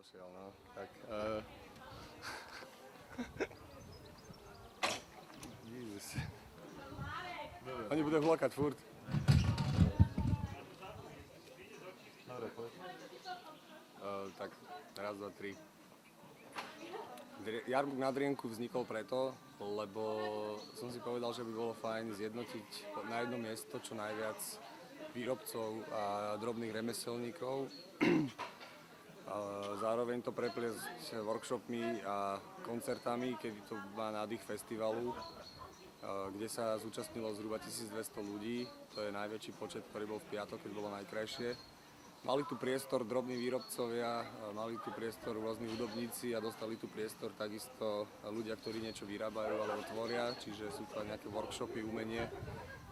došiel, no. Tak, Jezus. Oni budú hlakať furt. Dobre, poď. Tak, raz, dva, tri. Jarmuk na Drienku vznikol preto, lebo som si povedal, že by bolo fajn zjednotiť na jedno miesto čo najviac výrobcov a drobných remeselníkov. Zároveň to prepliesť workshopmi a koncertami, kedy to má nádych festivalu, kde sa zúčastnilo zhruba 1200 ľudí. To je najväčší počet, ktorý bol v piatok, keď bolo najkrajšie. Mali tu priestor drobní výrobcovia, mali tu priestor rôzni hudobníci a dostali tu priestor takisto ľudia, ktorí niečo vyrábajú alebo tvoria, čiže sú to nejaké workshopy, umenie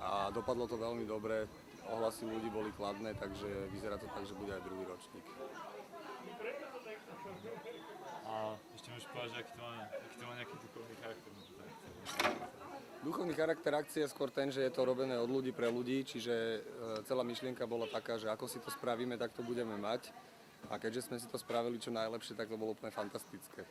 a dopadlo to veľmi dobre. Ohlasy ľudí boli kladné, takže vyzerá to tak, že bude aj druhý ročník. A ešte môžeš povedať, že aký to má nejaký duchovný charakter? Duchovný charakter akcie je skôr ten, že je to robené od ľudí pre ľudí, čiže celá myšlienka bola taká, že ako si to spravíme, tak to budeme mať. A keďže sme si to spravili čo najlepšie, tak to bolo úplne fantastické.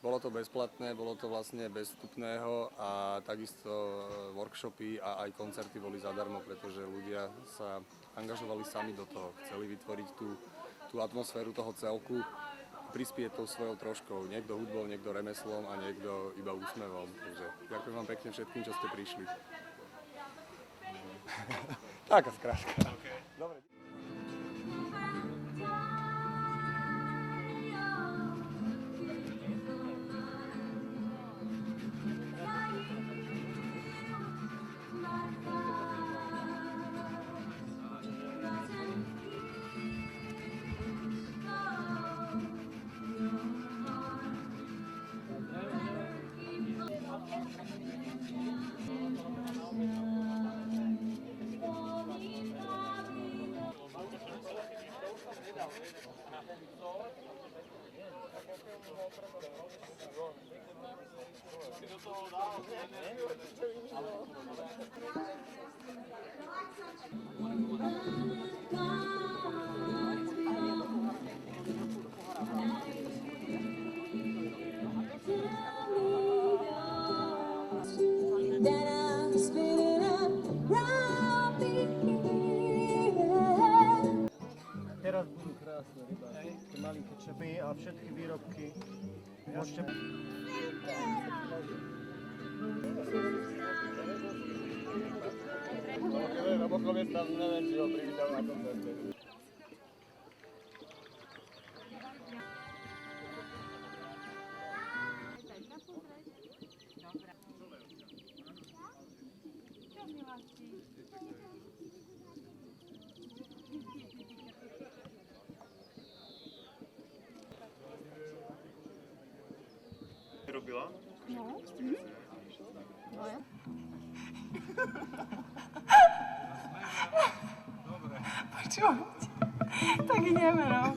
Bolo to bezplatné, bolo to vlastne bez vstupného a takisto workshopy a aj koncerty boli zadarmo, pretože ľudia sa angažovali sami do toho. Chceli vytvoriť tú atmosféru toho celku, prispieť tou svojou troškou. Niekto hudbou, niekto remeslom a niekto iba úsmevom. Takže ďakujem vám pekne všetkým, čo ste prišli. Taká skrátka. Okay. Dobre. Teraz budú krásne rybáky, tie malinké čepy a všetky výrobky môžete... Lebo Choviec tam neviem, či ho privítal na koncerte. Robila? No. No ja. Dobre. Počúvajte. Tak ideme, no.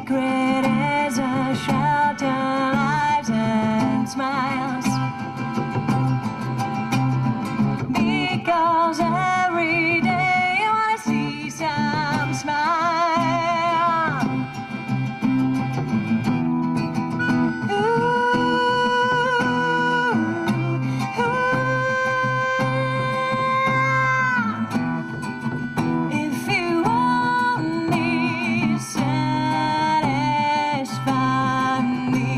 secret is a shelter, lives and smiles. Because every day I wanna see some smile. Ooh, ooh. If you only satisfy me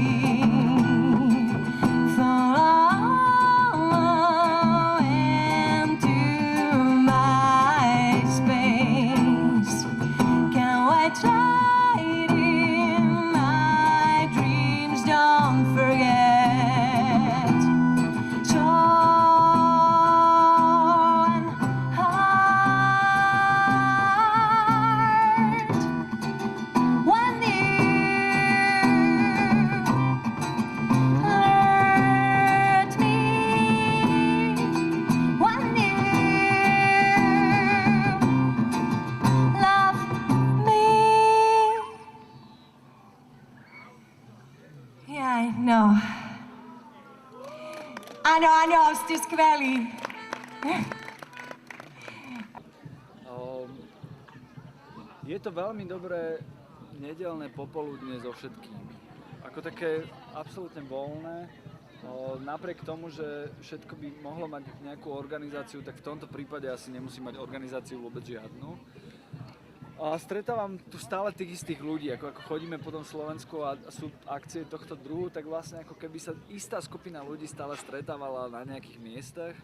follow into my space. Can wait right in my dreams, don't forget. Soul and heart. When you hurt me, when you love me. Yeah, I know. Áno, ste skvelí. Je to veľmi dobré nedeľné popoludne so všetkými. Ako také absolútne voľné. Napriek tomu, že všetko by mohlo mať nejakú organizáciu, tak v tomto prípade asi nemusí mať organizáciu vôbec žiadnu. A stretávam tu stále tých istých ľudí, ako chodíme po tom Slovensku a sú akcie tohto druhu, tak vlastne ako keby sa istá skupina ľudí stále stretávala na nejakých miestach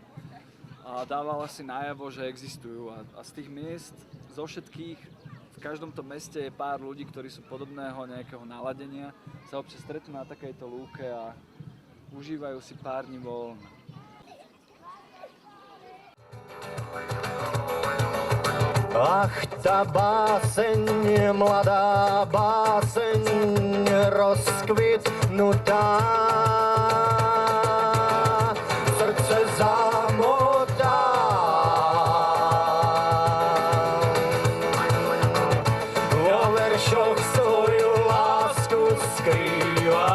a dávala si najavo, že existujú. A z tých miest, zo všetkých, v každom tom meste je pár ľudí, ktorí sú podobného nejakého naladenia, sa občas stretnú na takejto lúke a užívajú si pár dní voľna. Ach, tá báseň, mladá báseň, rozkvitnutá. Srdce zamotá. Vo veršoch svoju lásku skrýva.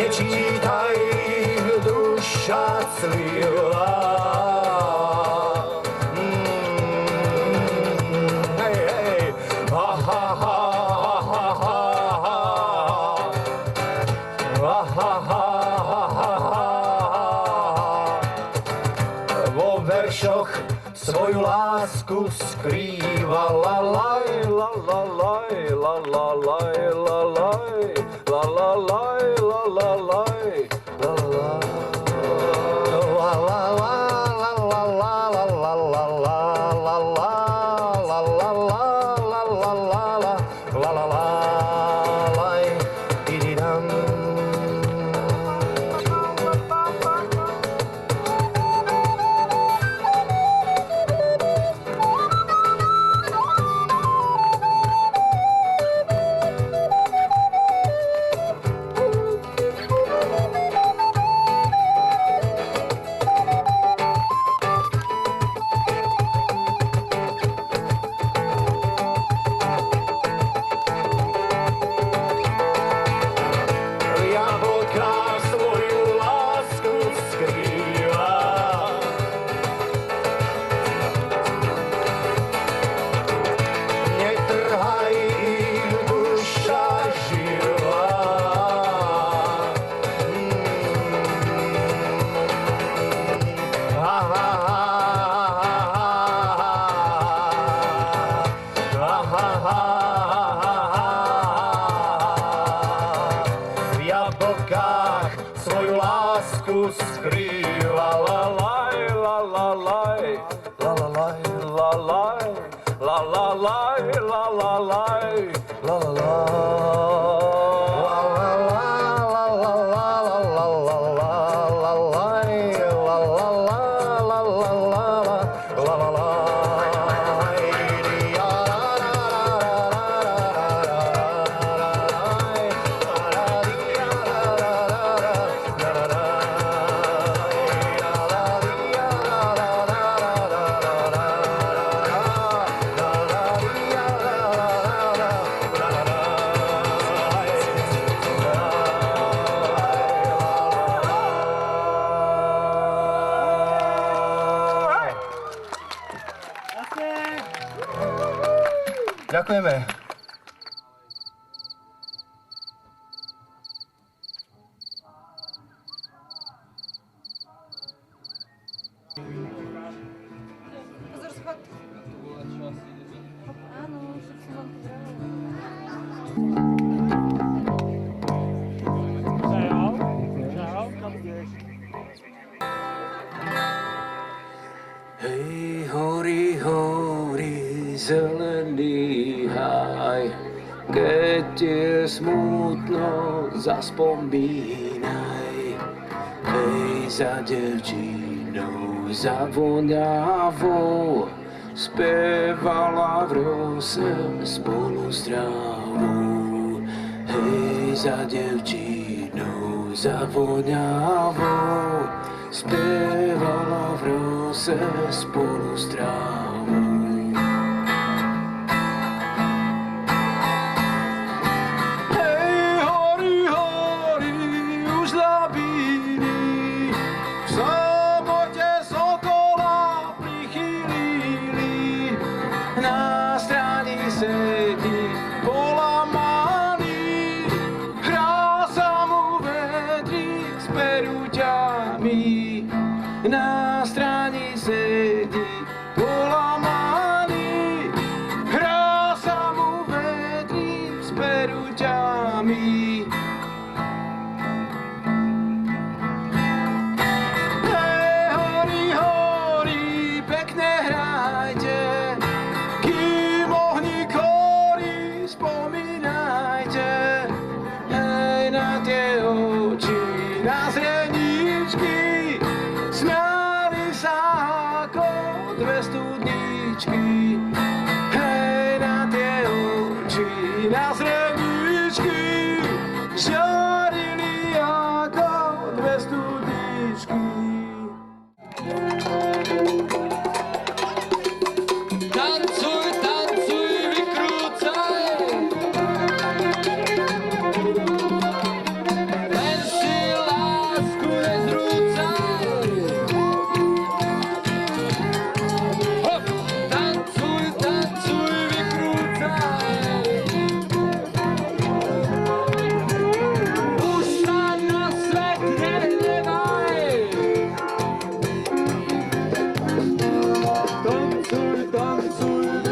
Nečítaj, duša clíva. Hej, hej. Ha, ha, ha, ha, ha, ha. Ha, ha, ha, ha, ha. Vo veršoch svoju lásku skrýva. La, laj, la, la, laj, la, la, laj, la, laj. La, la, laj, la, la, laj. La, la. Skrýva la laj, la la laj, la la laj, la laj, la la laj, la la laj, la la Ďakujeme. Pozor, schod. Áno, však som vám pobrala. Hej, horí, horí, zelený haj, keď je smutno, zaspomínaj. Hej, za devčinou zavoňavou, spievala v rose spolu s trávou. Hej, za devčinou zavoňavou, spievala v rose spolu s trávou. Hej, horí, horí, už labíny, v samote sokola prichýlili, na strani sedí polamaný, hrá sa mu vedrík s peruťami. Na strani sedí polamaný, hrá sa mu vedrík s peruťami. Hej, horí, horí, pekne hrajte, kým ohník horí, spomínajte. Hej, na tie oči, na zreničky, smiali sa ako dve studničky. Hej, na tie oči, na zreničky, žiarili ako dve studničky. Tancuj, tancuj, vykrúcaj, len si lásku nezrúcaj. Hop, tancuj, tancuj, vykrúcaj. Už sa na svet nehnevaj. Tancuj, tancuj,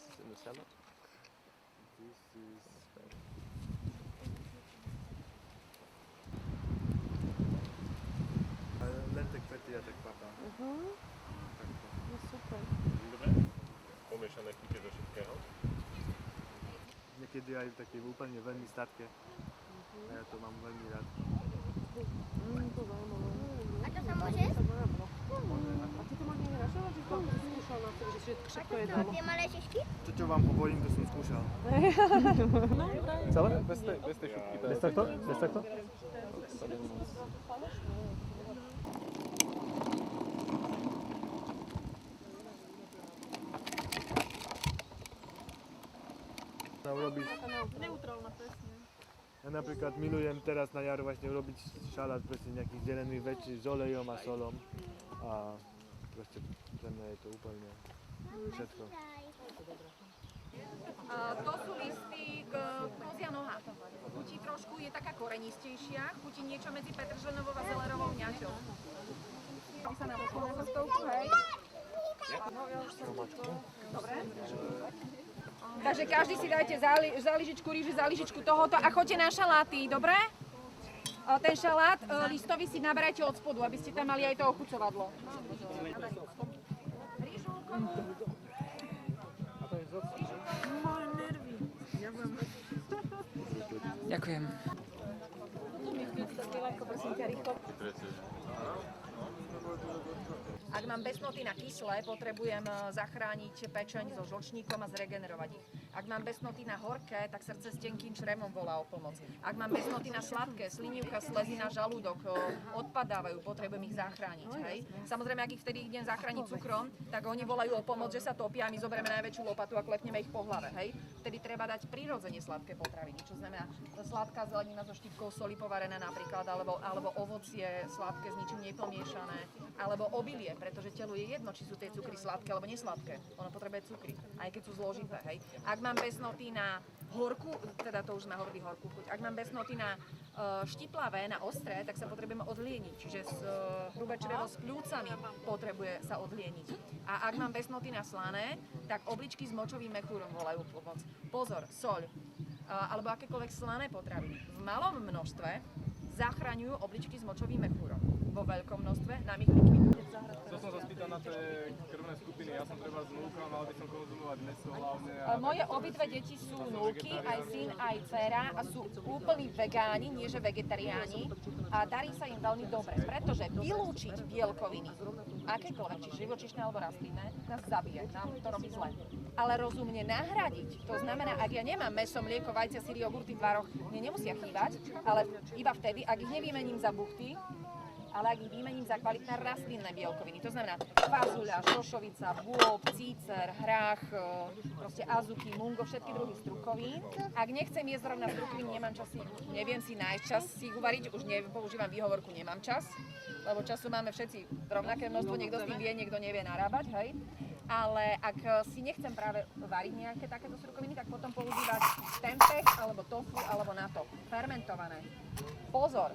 This is in the salad. This is... Lentek petia, tak papa. No super. Dobre? Pomiešané chute do všetkého. Niekedy aj také úplne veľmi sladké. A ja to mám veľmi rád. A to sa môže? A ty to možno nerašoval, že to skúšal na to, že všetko je dalo. Tie malé šišky? To, čo vám hovorím, to som skúšal. Celé? Bez tej šupky. Bez takto? Bez takto? Urobiť. Neutrálna, presne. Ja napríklad milujem teraz na jar vlastne urobiť šalát presne nejakých zelených vecí s olejom a solom. A proste pre mňa je to úplne všetko. To sú listy kozia noha. Chutí trošku, je taká korenistejšia, chutí niečo medzi petržlenovou a zelerovou ňaťou. Aby sa nám pošlo na cestovku, hej? No, ja už som dobre. Takže každý si dajte záližičku rýži, záližičku tohoto a choďte na šaláty, dobre? Ten šalát listový si naberajte od spodu, aby ste tam mali aj to ochucovadlo. Rýžu, Ďakujem. Ak mám besnoty na kyslé, potrebujem zachrániť pečeň so žlčníkom a zregenerovať ich. Ak mám besnoty na horké, tak srdce s tenkým čremom volá o pomoc. Ak mám besnoty na sladké, slinivka, slezina, žalúdok odpadávajú, potrebujem ich zachrániť. Hej? Samozrejme, ak ich vtedy idem zachrániť cukrom, tak oni volajú o pomoc, že sa topia a my zoberieme najväčšiu lopatu a klepneme ich po hlave. Hej? Vtedy treba dať prirodzene sladké potraviny, čo znamená sladká zelenina so štipkou soli povarená napríklad, alebo ovocie sladké s ničím nepomiešané, alebo obilie, pretože telu je jedno, či sú tie cukry sladké alebo nesladké. Ono potrebuje cukry, aj keď sú zložité, hej. Ak mám besnoty na horku, teda to už má hovorí horkú chuť, ak mám besnoty na štiplavé, na ostré, tak sa potrebujeme odlieniť, čiže hrubé črevo s pľúcami potrebuje sa odlieniť. A ak mám besnoty na slané, tak obličky s močovým mechúrom volajú pomoc. Pozor, soľ, alebo akékoľvek slané potraviny v malom množstve zachraňujú obličky s močovým mechúrom. Vo veľkom množstve nám ich likvidujú. Chcel som sa spýtať na tie krvné skupiny, ja som treba z núka, mal by som konzumovať mäso hlavne. Moje obidve deti sú núky, aj syn, aj dcera a sú úplní vegáni, nie že vegetariáni a darí sa im veľmi dobre, pretože vylúčiť bielkoviny, akékoľvek, či živočíšne alebo rastlinné, nás zabije, nám to robí zle. Ale rozumne nahradiť, to znamená, ak ja nemám mäso, mlieko, vajcia, syry, jogurty v tvaroch, mne nemusia chýbať, ale iba vtedy, ak ich nevymením za buchty, ale ak ich vymením za kvalitné rastlinné bielkoviny. To znamená fazuľa, šošovica, bôb, cícer, hrách, proste azuki, mungo, všetky druhy strukovín. Ak nechcem jesť rovna strukoviny, nemám čas, neviem si nájsť čas si ich uvariť, už používam výhovorku nemám čas, lebo času máme všetci rovnaké množstvo, niekto s tým vie, niekto nevie narábať, hej. Ale ak si nechcem práve variť nejaké takéto strukoviny, tak potom používať tempeh, alebo tofu, alebo natto, fermentované. Pozor,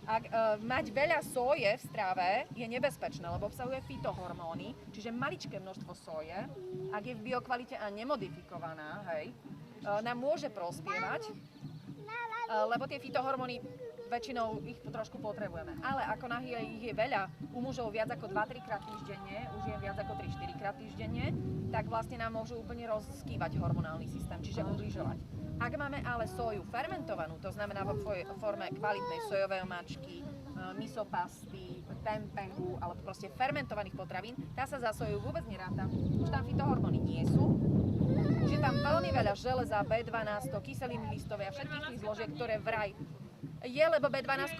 ak mať veľa soje v strave je nebezpečné, lebo obsahuje fytohormóny, čiže maličké množstvo soje, ak je v biokvalite a nemodifikovaná, hej, nám môže prospievať, lebo tie fytohormóny väčšinou ich trošku potrebujeme. Ale ako náhle ich je veľa, u mužov viac ako 2-3 krát týždenne, u žien viac ako 3-4 krát týždenne, tak vlastne nám môžu úplne rozskývať hormonálny systém, čiže ubližovať. Ak máme ale soju fermentovanú, to znamená vo forme kvalitnej sojovej omáčky, misopasty, tempehu alebo proste fermentovaných potravín, tá sa za soju vôbec neráta. Už tam fytohormóny nie sú. Už je tam veľmi veľa železa, B12, kyseliny listové a všetkých tých zložiek, ktoré vraj je, lebo B12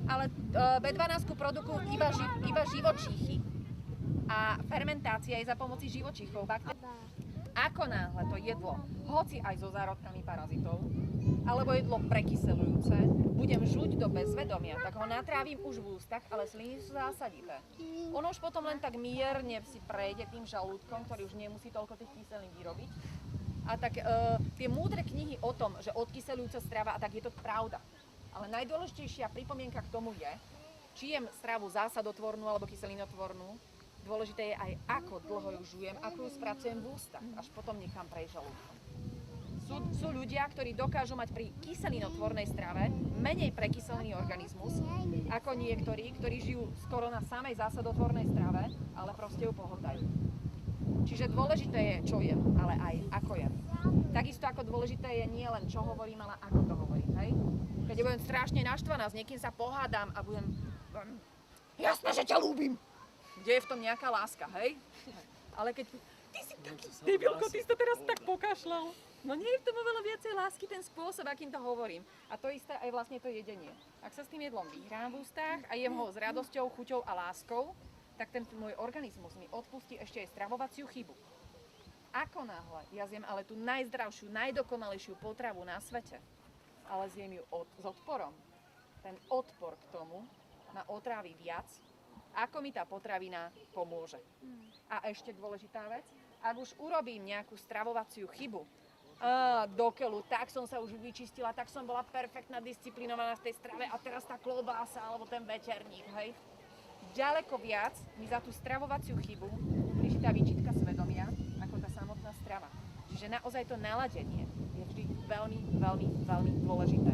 ale B12 produkujú iba živočíchy a fermentácia je za pomoci živočíchov. Ako náhle to jedlo, hoci aj so zárodkami parazitov, alebo jedlo prekyselujúce, budem žuť do bezvedomia, tak ho natrávim už v ústach, ale sliny sú zásadité. Ono už potom len tak mierne si prejde tým žalúdkom, ktorý už nemusí toľko tých kyselín vyrobiť. A tak tie múdre knihy o tom, že odkyselujúca strava, a tak je to pravda. Ale najdôležitejšia pripomienka k tomu je, či jem stravu zásadotvornú alebo kyselinotvornú, Dôležité je aj, ako dlho ju žujem, ako ju spracujem v ústach, až potom niekam prejsť žalúdkom. Sú ľudia, ktorí dokážu mať pri kyselinotvornej strave menej prekyselený organizmus, ako niektorí, ktorí žijú skoro na samej zásadotvornej strave, ale proste ju pohltajú. Čiže dôležité je, čo jem, ale aj ako jem. Takisto ako dôležité je nie len čo hovorím, ale ako to hovorím, hej? Keď budem strašne naštvaná, s niekým sa pohádam a budem jasné, že ťa ľúbim. Kde je v tom nejaká láska, hej? Ale keď ty si taký debilko, ty si to teraz tak pokašľal. No nie je v tom oveľa viacej lásky ten spôsob, akým to hovorím. A to isté aj vlastne to jedenie. Ak sa s tým jedlom vyhrám v ústach a jem ho s radosťou, chuťou a láskou, tak ten môj organizmus mi odpustí ešte aj stravovaciu chybu. Ako náhle ja zjem ale tú najzdravšiu, najdokonalejšiu potravu na svete, ale zjem ju s odporom, ten odpor k tomu ma otrávi viac, ako mi tá potravina pomôže. A ešte dôležitá vec, ak už urobím nejakú stravovaciu chybu, do keľu, tak som sa už vyčistila, tak som bola perfektná, disciplinovaná v tej strave a teraz tá klobása alebo ten veterník, hej. Ďaleko viac mi za tú stravovaciu chybu blíži tá výčitka svedomia, ako tá samotná strava. Čiže naozaj to naladenie je vždy veľmi, veľmi, veľmi dôležité.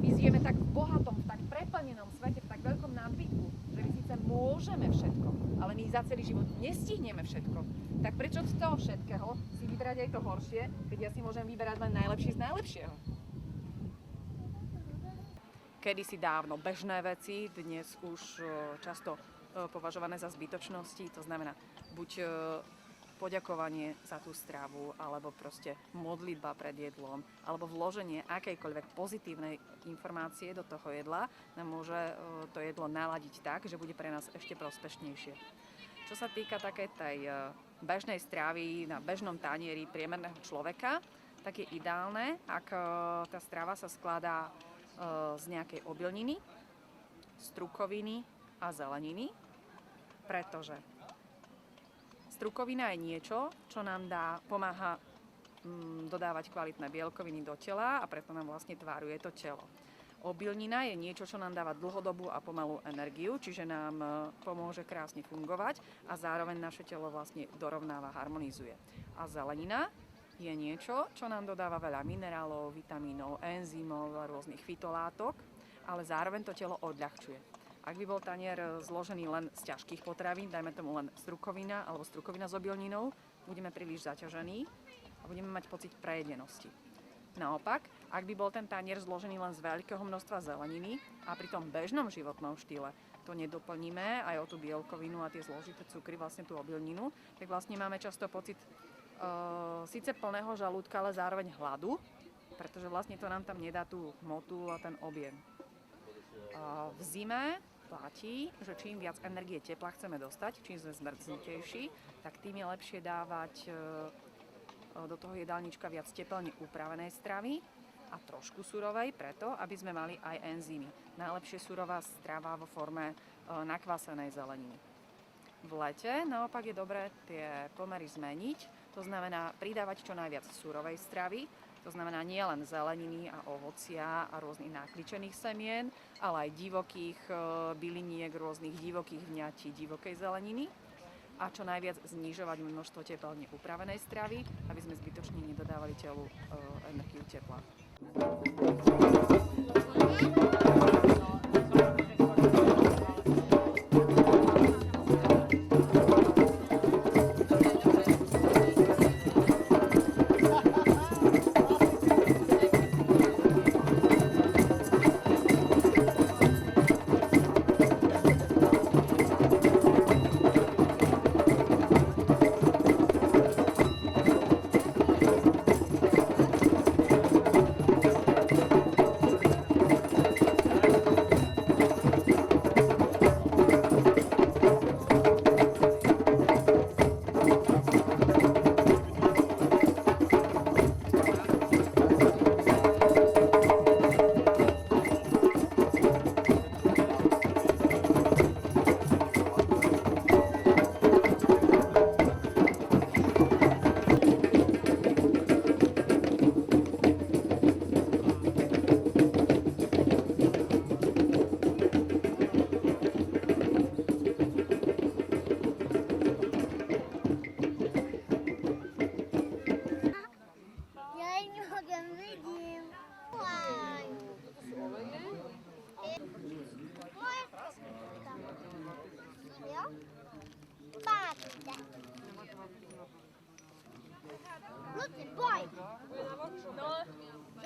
My žijeme tak v bohatom, v tak preplnenom svete, v tak veľkom nábytku, že my síce môžeme všetko, ale my za celý život nestihneme všetko. Tak prečo z toho všetkého si vybrať aj to horšie, keď ja si môžem vyberať len najlepšie z najlepšieho? Kedysi dávno bežné veci, dnes už často považované za zbytočnosti, to znamená buď poďakovanie za tú stravu, alebo proste modlitba pred jedlom, alebo vloženie akejkoľvek pozitívnej informácie do toho jedla nám môže to jedlo naladiť tak, že bude pre nás ešte prospešnejšie. Čo sa týka takej tej bežnej stravy na bežnom tanieri priemerného človeka, tak je ideálne, ak tá strava sa skladá z nejakej obilniny, strukoviny a zeleniny, pretože strukovina je niečo, čo nám pomáha dodávať kvalitné bielkoviny do tela a preto nám vlastne tváruje to telo. Obilnina je niečo, čo nám dáva dlhodobú a pomalú energiu, čiže nám pomôže krásne fungovať a zároveň naše telo vlastne dorovnáva, harmonizuje. A zelenina je niečo, čo nám dodáva veľa minerálov, vitamínov, enzymov a rôznych fitolátok, ale zároveň to telo odľahčuje. Ak by bol tanier zložený len z ťažkých potravín, dajme tomu len strukovina alebo strukovina s obilninou, budeme príliš zaťažení a budeme mať pocit prejedenosti. Naopak, ak by bol ten tanier zložený len z veľkého množstva zeleniny a pri tom bežnom životnom štýle to nedoplníme aj o tú bielkovinu a tie zložité cukry, vlastne tú obilninu, tak vlastne máme často pocit síce plného žalúdka, ale zároveň hladu, pretože vlastne to nám tam nedá tú hmotu a ten objem. V zime platí, že čím viac energie tepla chceme dostať, čím sme zmrznutejší, tak tým je lepšie dávať do toho jedálnička viac teplne upravenej stravy a trošku surovej, preto, aby sme mali aj enzymy. Najlepšie surová strava vo forme nakvasenej zeleniny. V lete naopak je dobré tie pomery zmeniť, to znamená pridávať čo najviac surovej stravy, to znamená nielen zeleniny a ovocia a rôznych nakličených semien, ale aj divokých byliniek, rôznych divokých vňatí, divokej zeleniny a čo najviac znižovať množstvo teplne upravenej stravy, aby sme zbytočne nedodávali telu energiu tepla.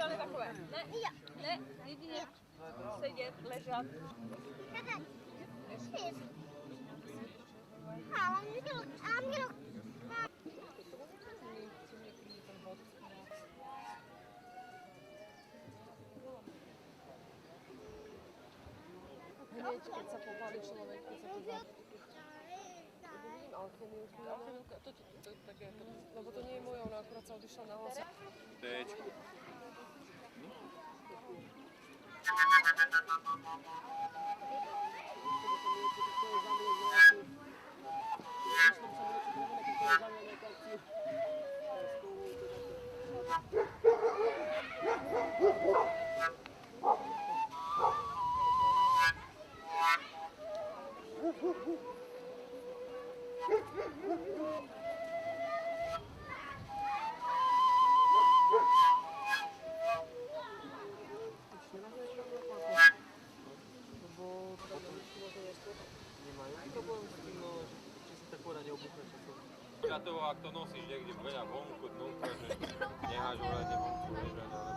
Ideálne takové. Ne, ne, jedine sedieť, ležať. Hneď, keď sa popáli človek, keď sa to dá. Alchemiu, to je také, lebo to nie je moja, ona akurát sa odišla na hlas. Téčku. Na toho, ak to nosíš niekde veľa vonku, dnútra, že necháš vrátne vonku ležať, ale...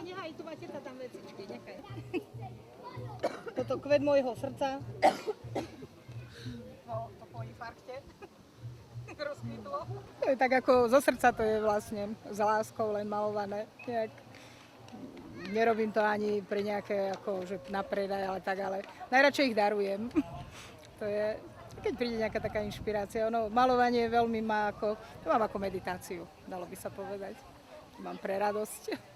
Nechaj, tu máte tam vecičky, nechaj. Toto kvet môjho srdca. To po infarkte rozkvitlo. To je tak ako zo srdca, to je vlastne s láskou len malované. Nerobím to ani pre nejaké ako, že na predaj, ale tak, ale najradšej ich darujem. To je, keď príde nejaká taká inšpirácia. Ono, malovanie veľmi má ako, to mám ako meditáciu, dalo by sa povedať. Mám pre radosť.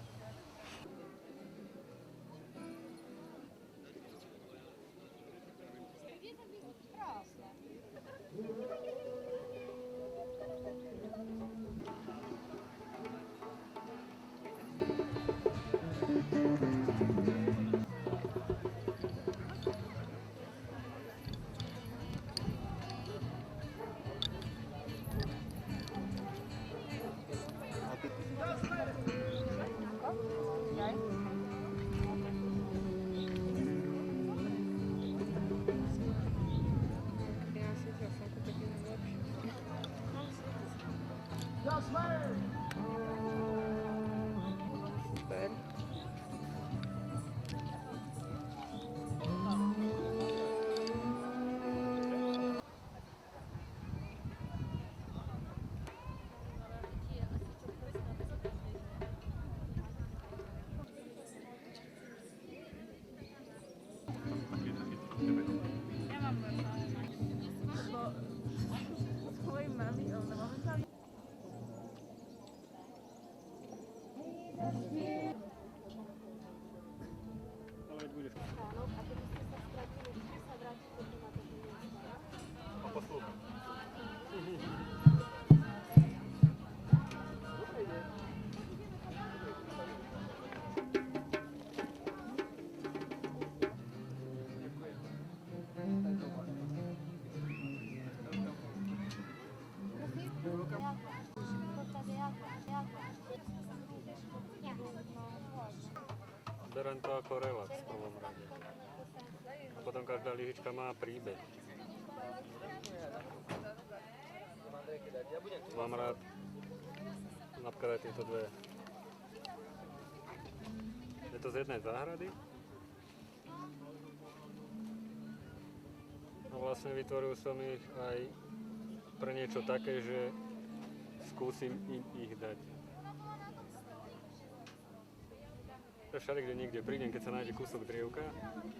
Berem to ako relax v prvom rade. A potom každá lyžička má príbeh. Mám rád napríklad tieto dve. Je to z jednej záhrady. A vlastne vytvoril som ich aj pre niečo také, že skúsim im ich dať. Všade, kde niekde prídem, keď sa nájde kúsok drievka,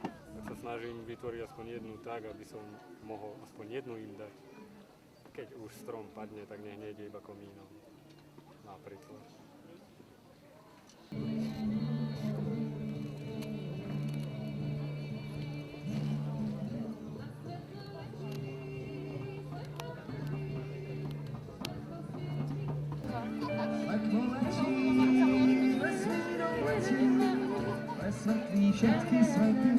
tak sa snažím vytvoriť aspoň jednu tak, aby som mohol aspoň jednu im dať. Keď už strom padne, tak nech nejde iba komínom. Napríklad. Všetky svety.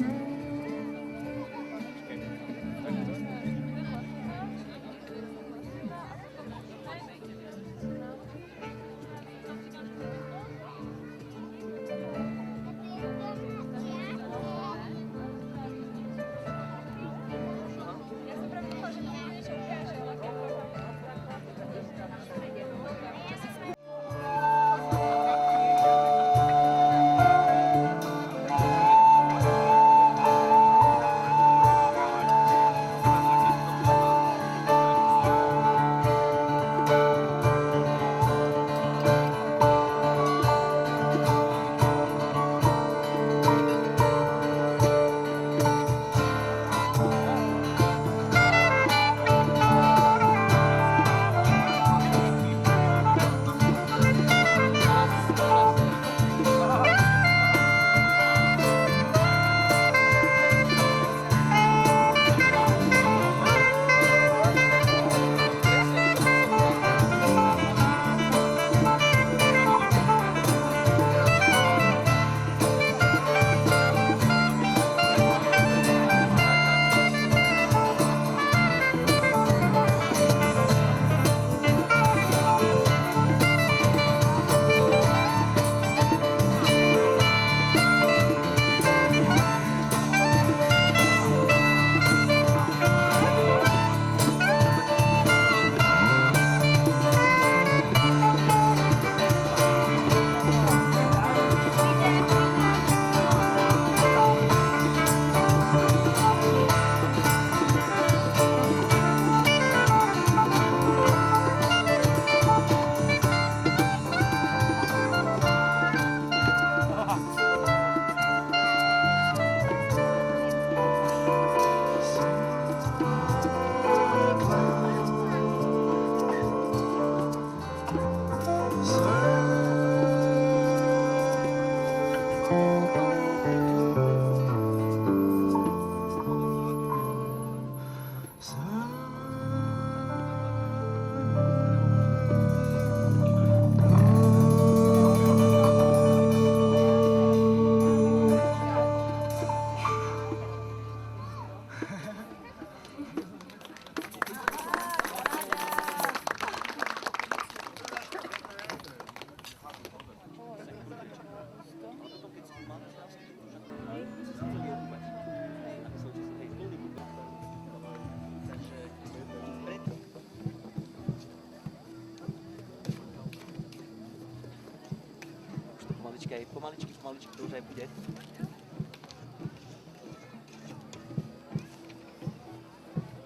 Počkaj, pomaličky, to už aj bude.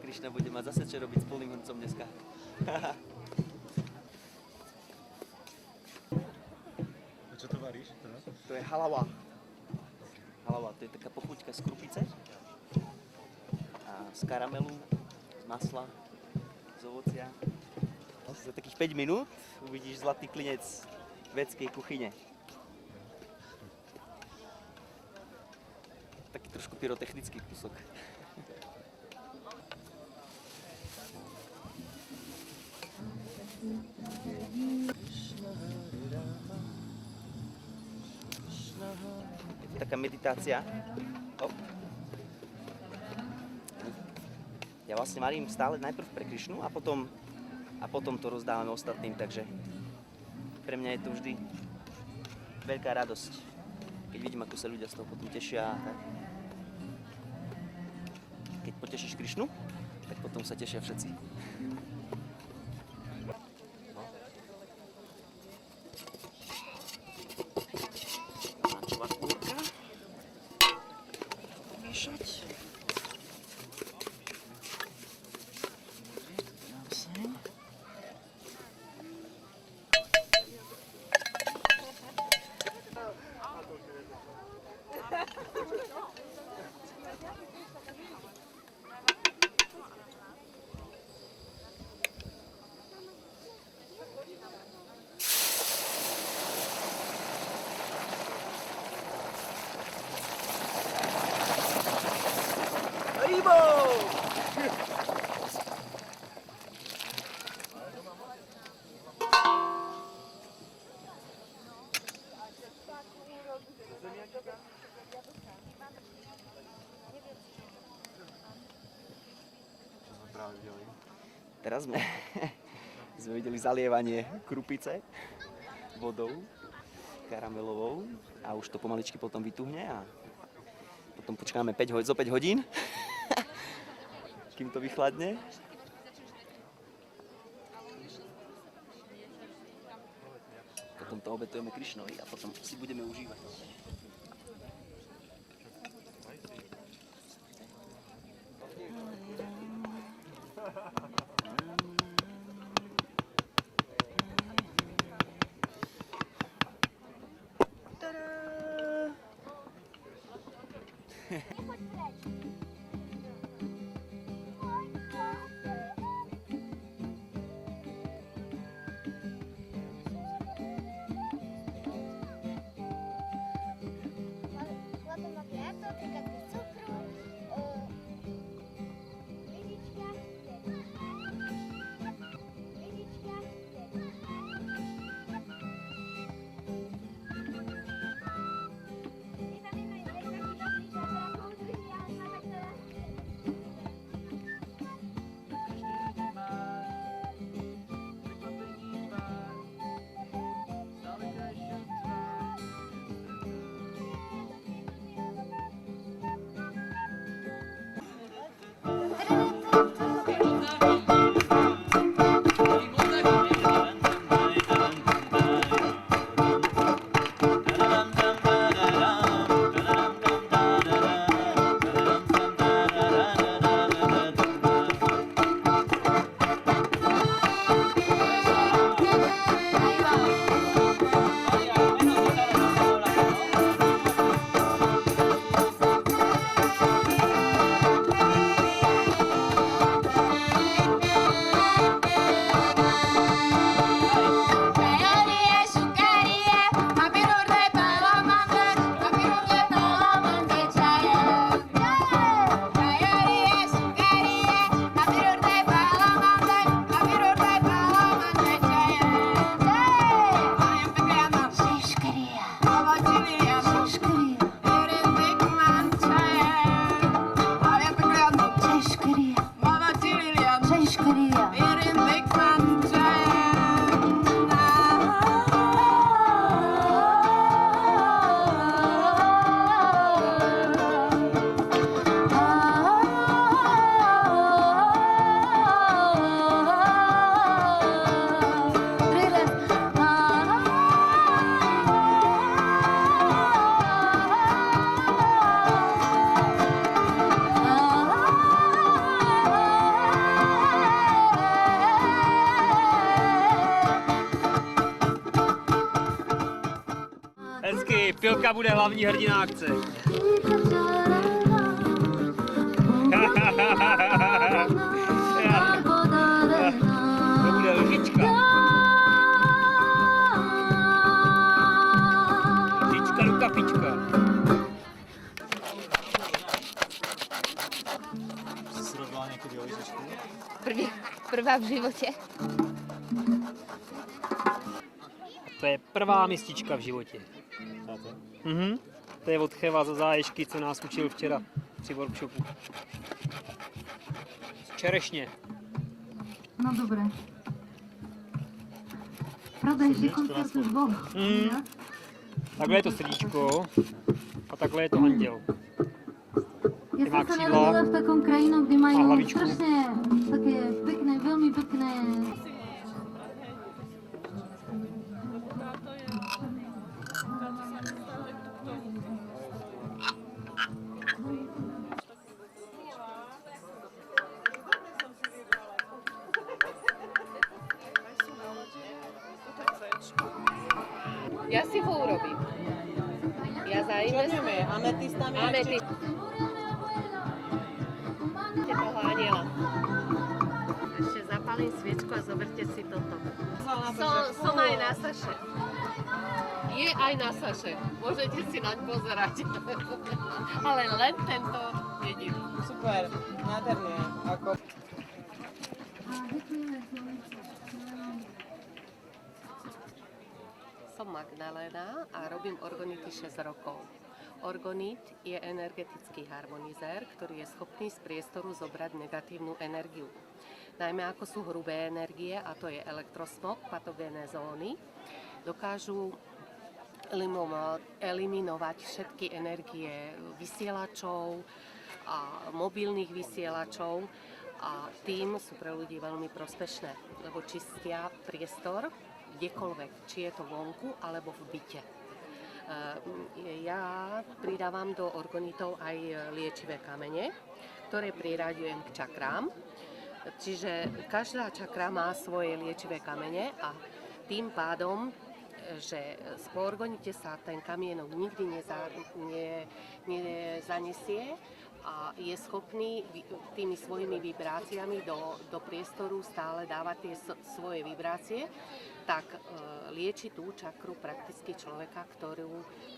Krišna bude mať zase čo robiť s plným hrncom dneska. A čo to varíš? To je halawa. Halawa, to je taká pochuťka z krupice a z karamelu, z masla, z ovocia. Za takých 5 minút uvidíš zlatý klinec védskej kuchyne. Taký trošku pyrotechnický kúsok. Je to taká meditácia. Hop. Ja vlastne varím stále najprv pre Krišnu a potom to rozdávame ostatným, takže pre mňa je to vždy veľká radosť, keď vidím, ako sa ľudia z toho potom tešia. Tak. Keď potešíš Krišnu, tak potom sa tešia všetci. Lančová kôrka. Miešať. Teraz sme videli zalievanie krupice vodou karamelovou a už to pomaličky potom vytuhne a potom počkáme zo 5 hodín, kým to vychladne. Potom to obetujeme Krišnovi a potom si budeme užívať. Pilka bude hlavní hrdina akce. To bude lžička. Lžička do kafička. Si robila niekedy lyžičku? Prvá v živote. To je prvá mistička v životě. To je od Cheva zo Záješky, co nás učil včera při workshopu. Čerešně. No dobré. Pravda je, že koncert už bol. Takhle je to srdíčko a takhle je to anděl. Ja Má som sa křídla narodila v takom krajinu, kde a majú hlavičku. strašne také pekné, veľmi pekné. Ja si ho urobím. Ja zainvestujem. Ametistami? Ametist. Toho aniela. Ešte zapalím sviečku a zoberte si toto. Som aj na Saše. Je aj na Saše. Môžete si naň pozerať. Ale len tento jediný. Super, nádherné. Ako... Som Magdalena a robím orgonity 6 rokov. Orgonit je energetický harmonizér, ktorý je schopný z priestoru zobrať negatívnu energiu. Najmä ako sú hrubé energie, a to je elektrosmog, patogénne zóny, dokážu eliminovať všetky energie vysielačov a mobilných vysielačov a tým sú pre ľudí veľmi prospešné, lebo čistia priestor kdekoľvek, či je to vonku alebo v byte. Ja pridávam do orgonitov aj liečivé kamene, ktoré priraďujem k čakrám. Čiže každá čakra má svoje liečivé kamene a tým pádom, že po orgonite sa ten kamienok nikdy nezanesie a je schopný tými svojimi vibráciami do priestoru stále dávať tie svoje vibrácie, tak lieči tú čakru prakticky človeka,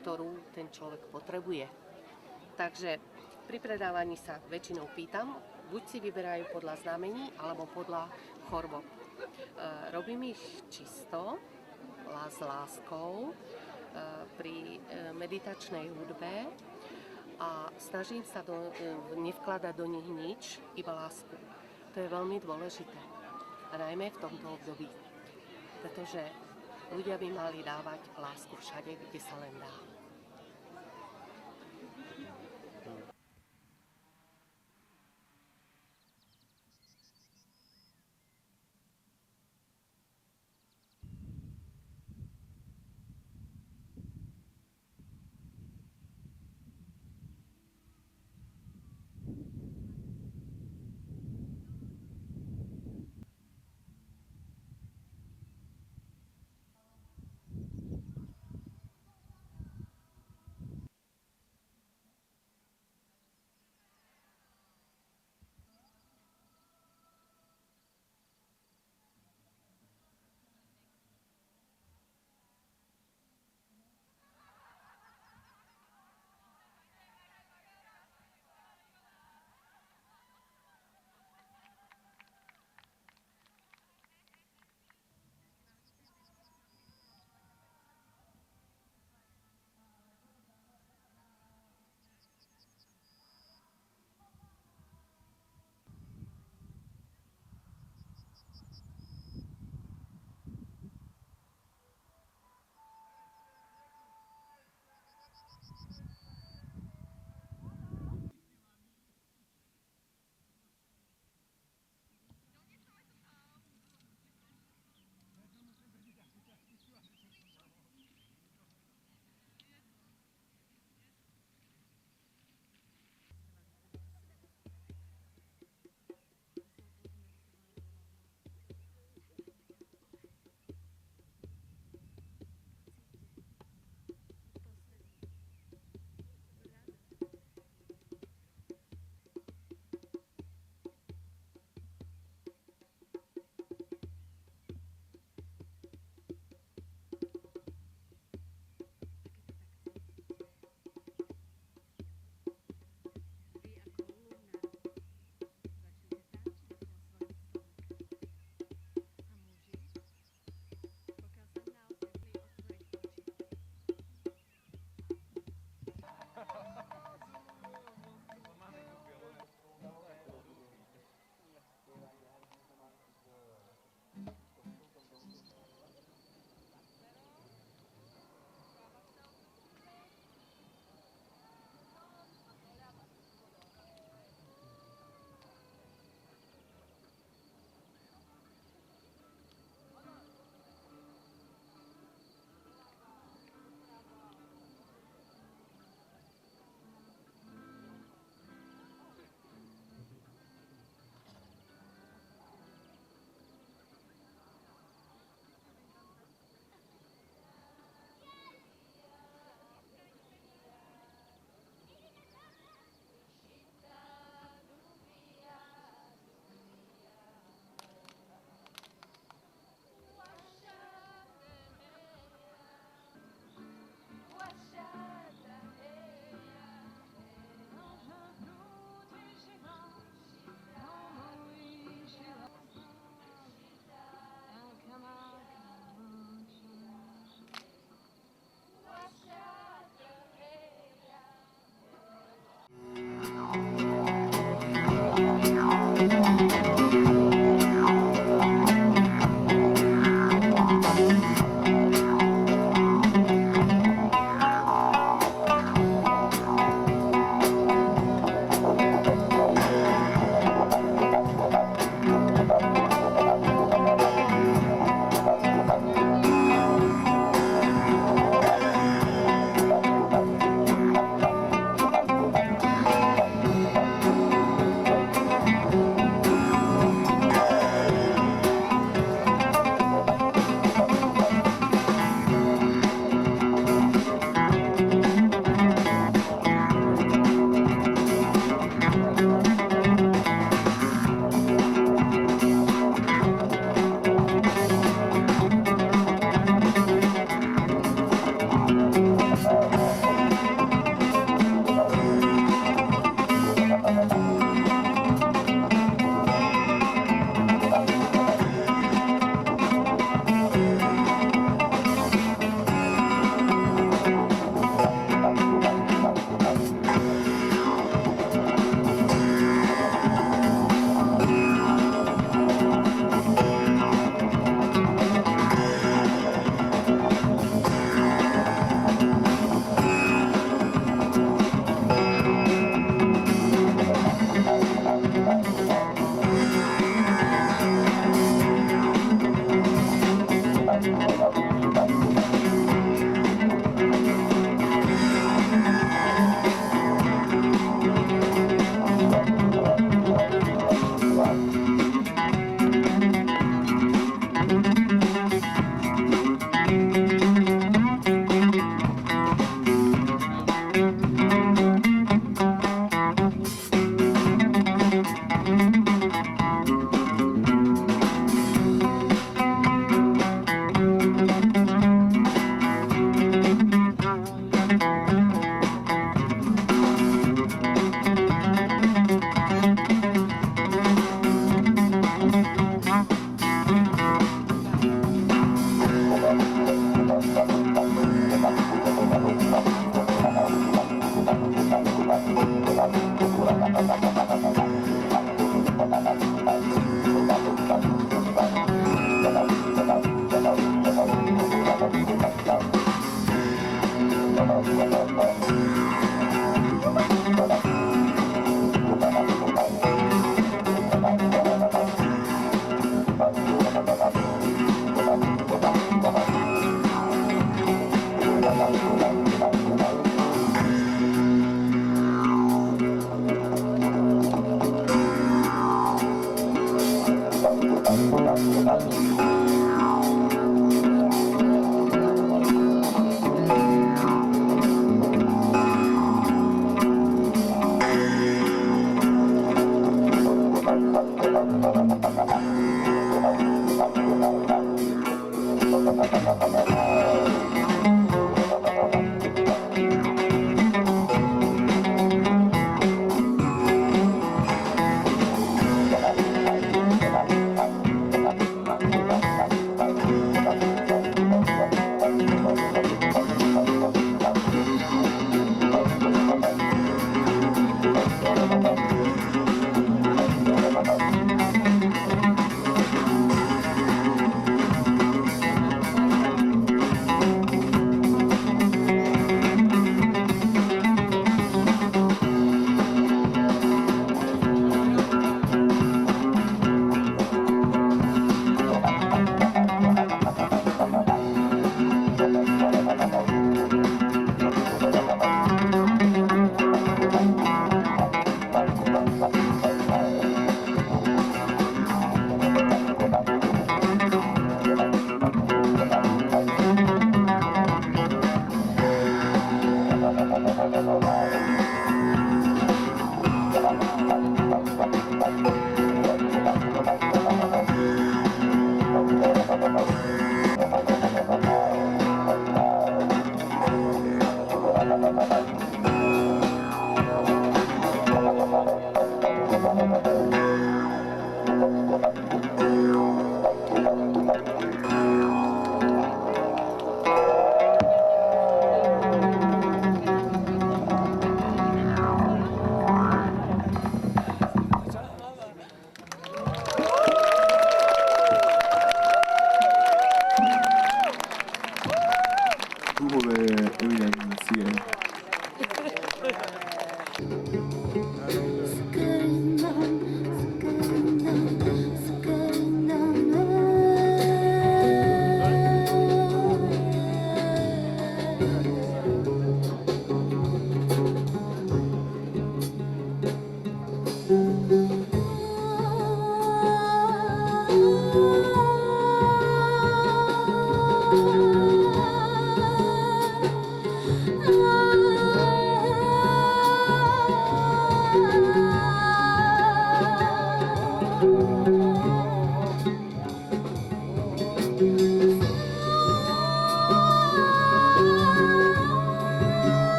ktorú ten človek potrebuje. Takže pri predávaní sa väčšinou pýtam, buď si vyberajú podľa znamení, alebo podľa chorôb. Robím ich čisto, s láskou, pri meditačnej hudbe a snažím sa nevkladať do nich nič, iba lásku. To je veľmi dôležité. A najmä v tomto období. Pretože ľudia by mali dávať lásku všade, kde sa len dá.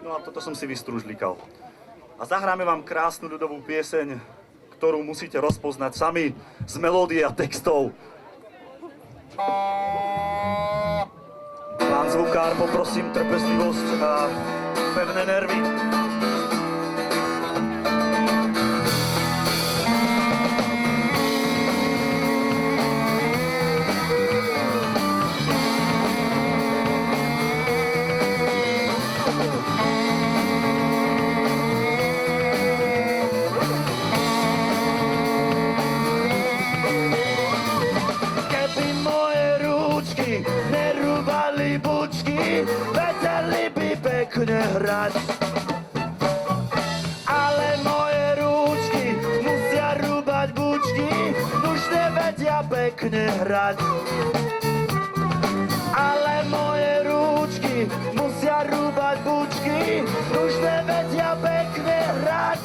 No a toto som si vystrúžlikal. A zahráme vám krásnu ľudovú pieseň, ktorú musíte rozpoznať sami z melódie a textov. Pán zvukár, poprosím trpezlivosť a pevné nervy. Vedeli by pekne hrať, ale moje rúčky musia rúbať bučky, už nevedia pekne hrať. Ale moje rúčky musia rúbať bučky, už nevedia pekne hrať.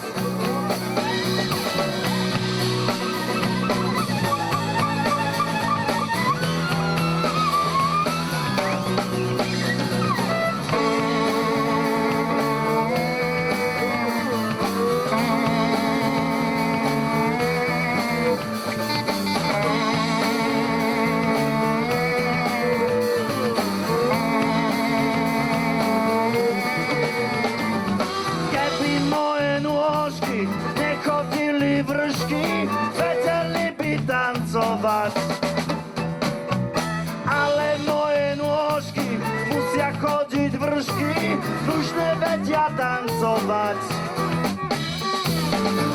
Ale moje nôžky musia chodiť vršky, už nevedia tancovať.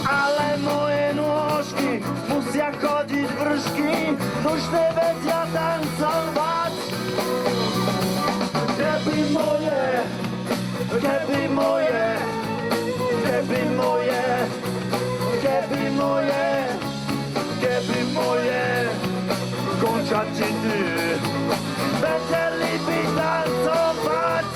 Ale moje nôžky musia chodiť vršky, už nevedia tancovať. Keby moje, keby moje, keby moje, keby moje, keby moje končatiny vedeli by tancovať.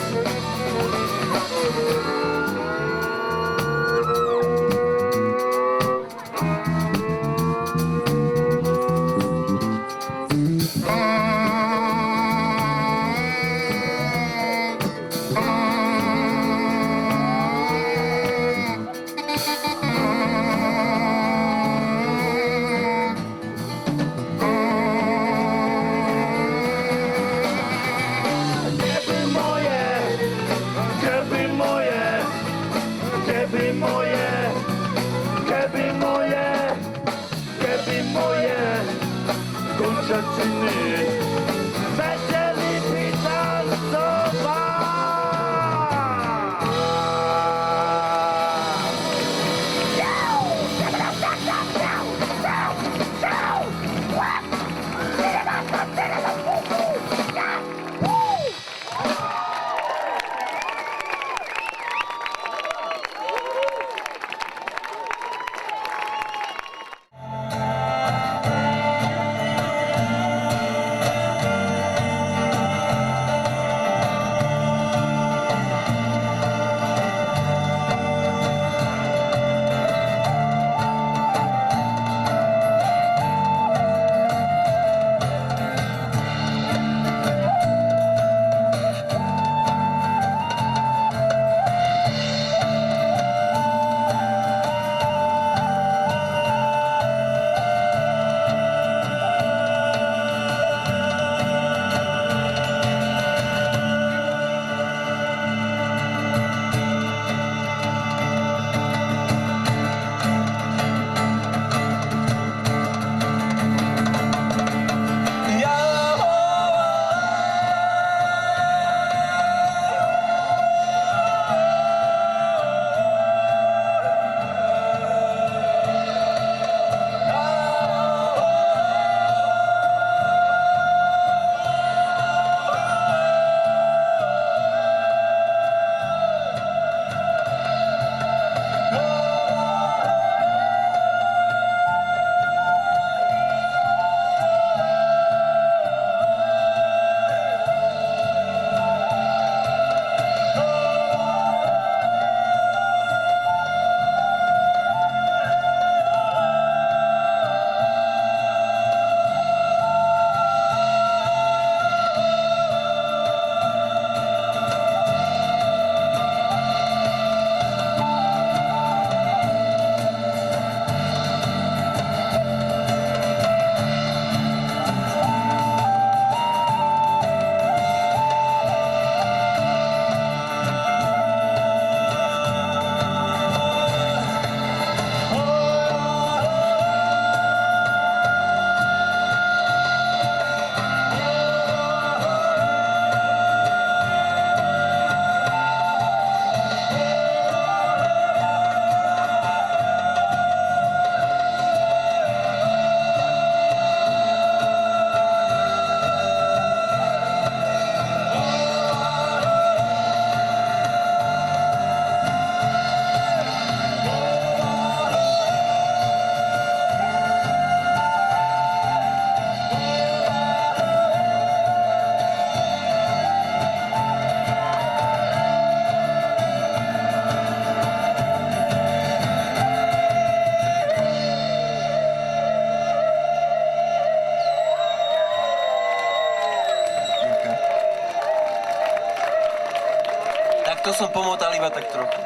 som pomotal iba tak trochu.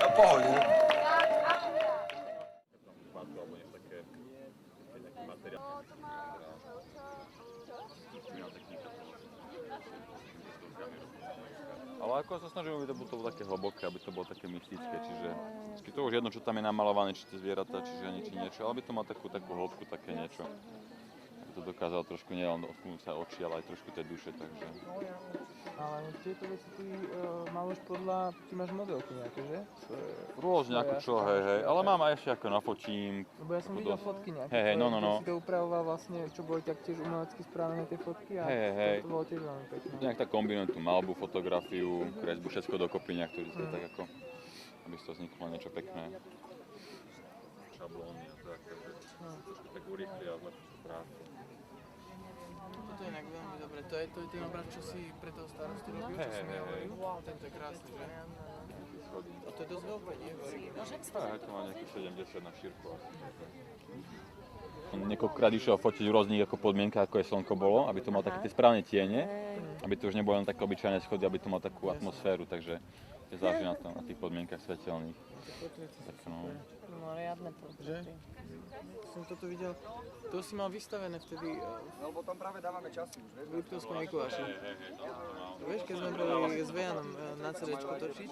No pohode. Ale ako sa snažím, aby to bolo také hlboké, aby to bolo také mystické, čiže vždy to už jedno, čo tam je namalované, či tie zvieratá, či ženy, či niečo, ale by to mal takú hĺbku, také niečo. Aby to dokázalo trošku nielen dotknúť sa očí, ale aj trošku tej duše, takže... Ale tieto veci ty maluješ podľa, ty máš modelky nejaké, že? Rôzne ako čo, hej, ale mám aj ešte ako nafotím. Lebo ja som videl fotky nejaké, hej, no. si to upravoval vlastne, čo boli taktiež umelecky spravené tie fotky a to bolo tiež veľmi pekné. Nejak tak kombinujem tú malbu, fotografiu, kresbu, všetko dokopy nejak to vždy tak ako, aby z toho vzniklo niečo pekné. Šablóny a tak, takže trošku tak urýchlia a zlepší tú prácu. Toto je inak veľmi dobré, to je ten obraz, čo si pre toho starostu robil, čo si mi hovoril. Tento je krásny, že? A to je dosť veľké, nie? Hej, to má nejakých 70 na šírku asi. Niekoľkokrát išiel fotiť v rôznych ako podmienkach, ako je slnko bolo, aby to malo také tie správne tiene, aby to už nebolo len také obyčajné schody, aby to malo takú atmosféru, takže je záleží na tých podmienkach svetelných. Tak, no. No, riadne portréty. Som toto videl, to si mal vystavené vtedy Lebo tam práve dávame časy už, vieš? v Liptovskom Mikuláši. Vieš, keď sme boli s Vejanom na CDčko točiť?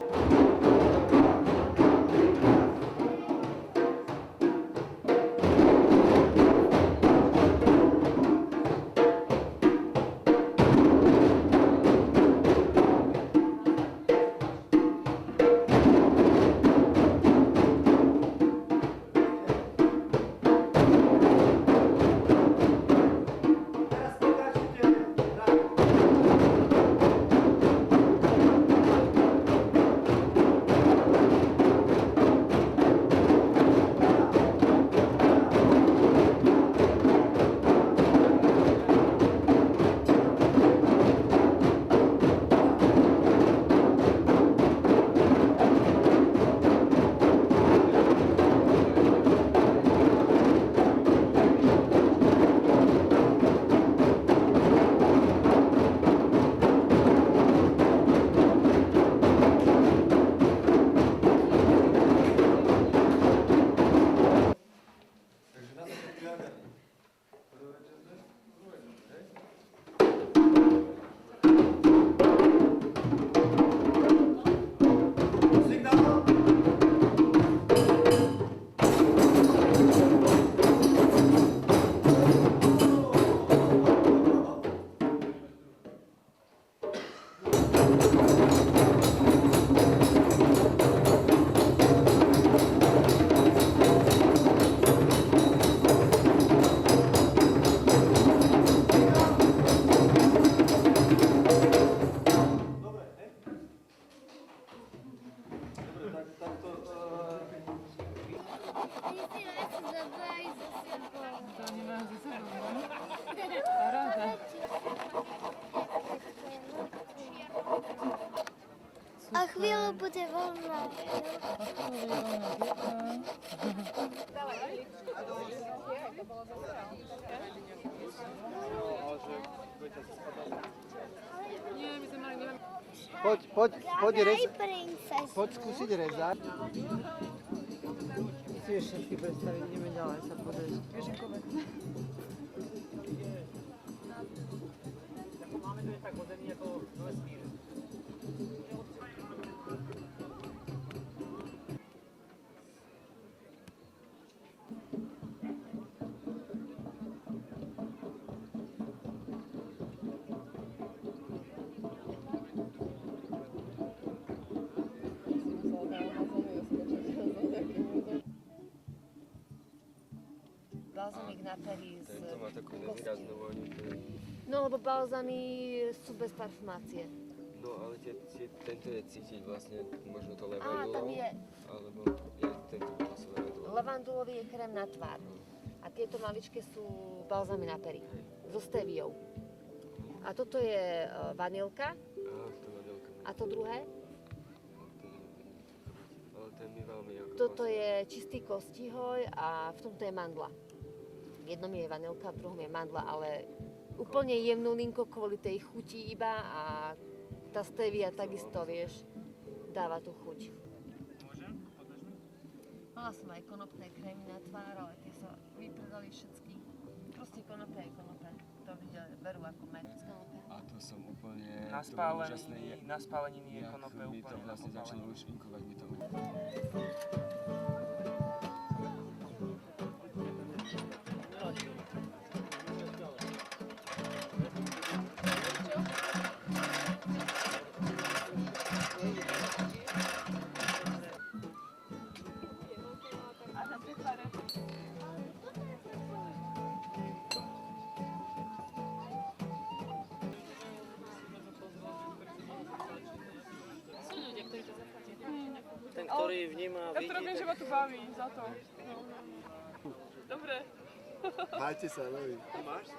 A chvíľu bude voľná. Poď princesu. Poď skúsiť rezať. Si vieš všetky predstaviť, ideme ďalej sa pozrieť. Máme to tak moderný ako do vesmíru. Balzamík na pery z... Tento má takú nevýraznú voňu. No, lebo balzamy sú bez parfumácie. No, ale tento je cítiť vlastne možno to Á, levandulo, tam je... alebo je tento vlastne levandulo. Levandulový je krém na tvár. A tieto maličké sú balzamy na pery. So steviou. A toto je vanilka. Aha, to vanilka. A to druhé? Ale ten mi veľmi ako... Toto je čistý kostihoj a v tomto je mandla. V jednom je vanilka, v druhom je mandla, ale úplne jemnú linku kvôli tej chuti iba a tá stevia takisto, vieš, dáva tú chuť. Mala som aj konopné krémy na tvár, ale tie sa vypredali všetky. Proste konope aj konope. To ľudia berú ako med. A to som úplne... Na spáleniny je konope úplne... úplne to vlastne začalo už inkovať mi to. Ten, ktorý vníma, vidí... Ja to robím, že ma to baví, za to. Dobre. Majte sa, nový. Ty máš?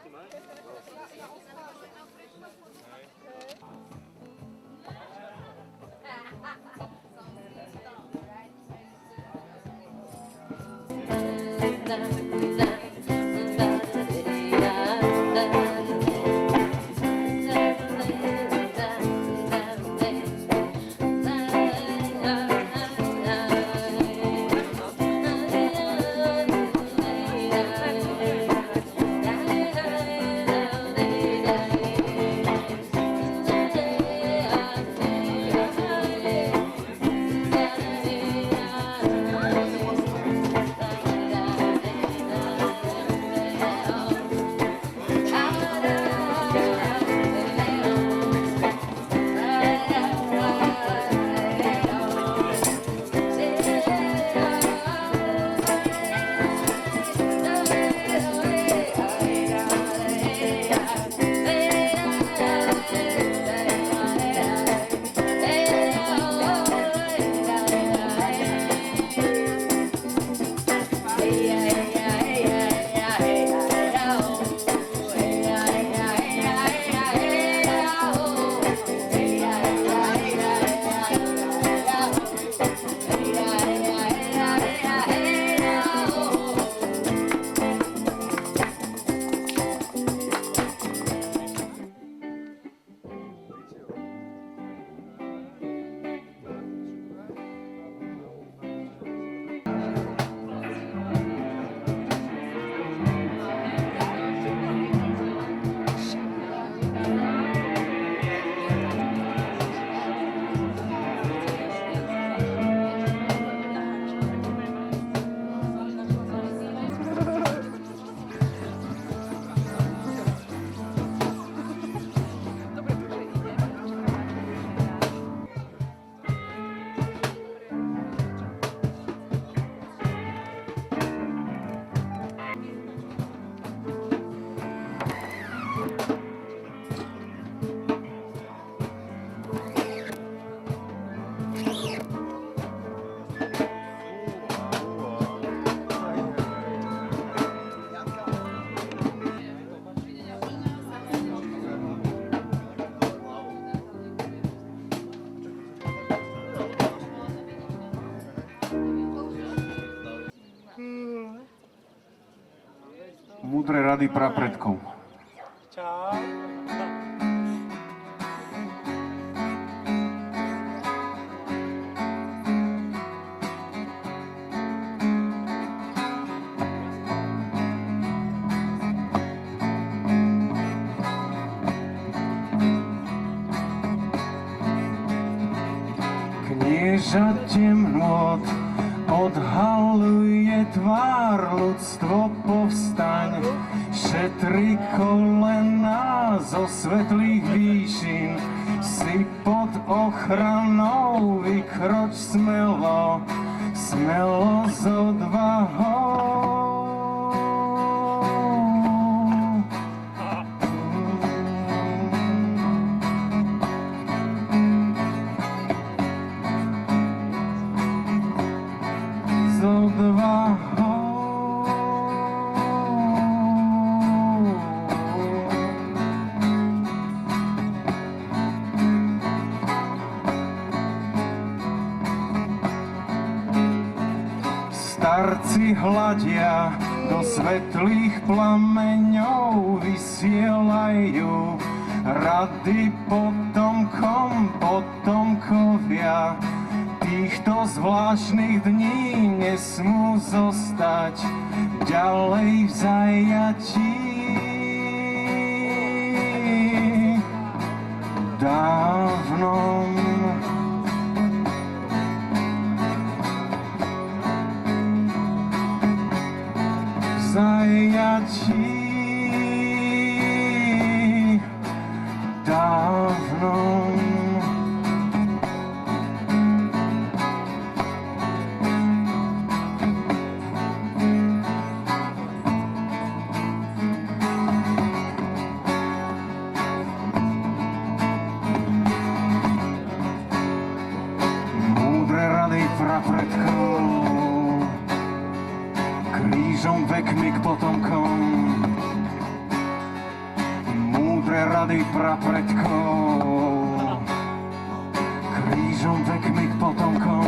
Múdre rady prapredkov. Čau. Knieža temnôt odhaluje tvár, ľudstvo povstaň, šetri kolena zo svetlých výšin, si pod ochranou, vykroč smelo, smelo s odvahou. Starci hľadia do svetlých plameňov, vysielajú rady potomkom, potomkovia týchto zvláštnych dní nesmú zostať ďalej v zajatí. Dávnom v zajatí. Dávnom prapredkov, krížom vekmi k potomkom. Múdre rady prapredkov, krížom vekmi k potomkom.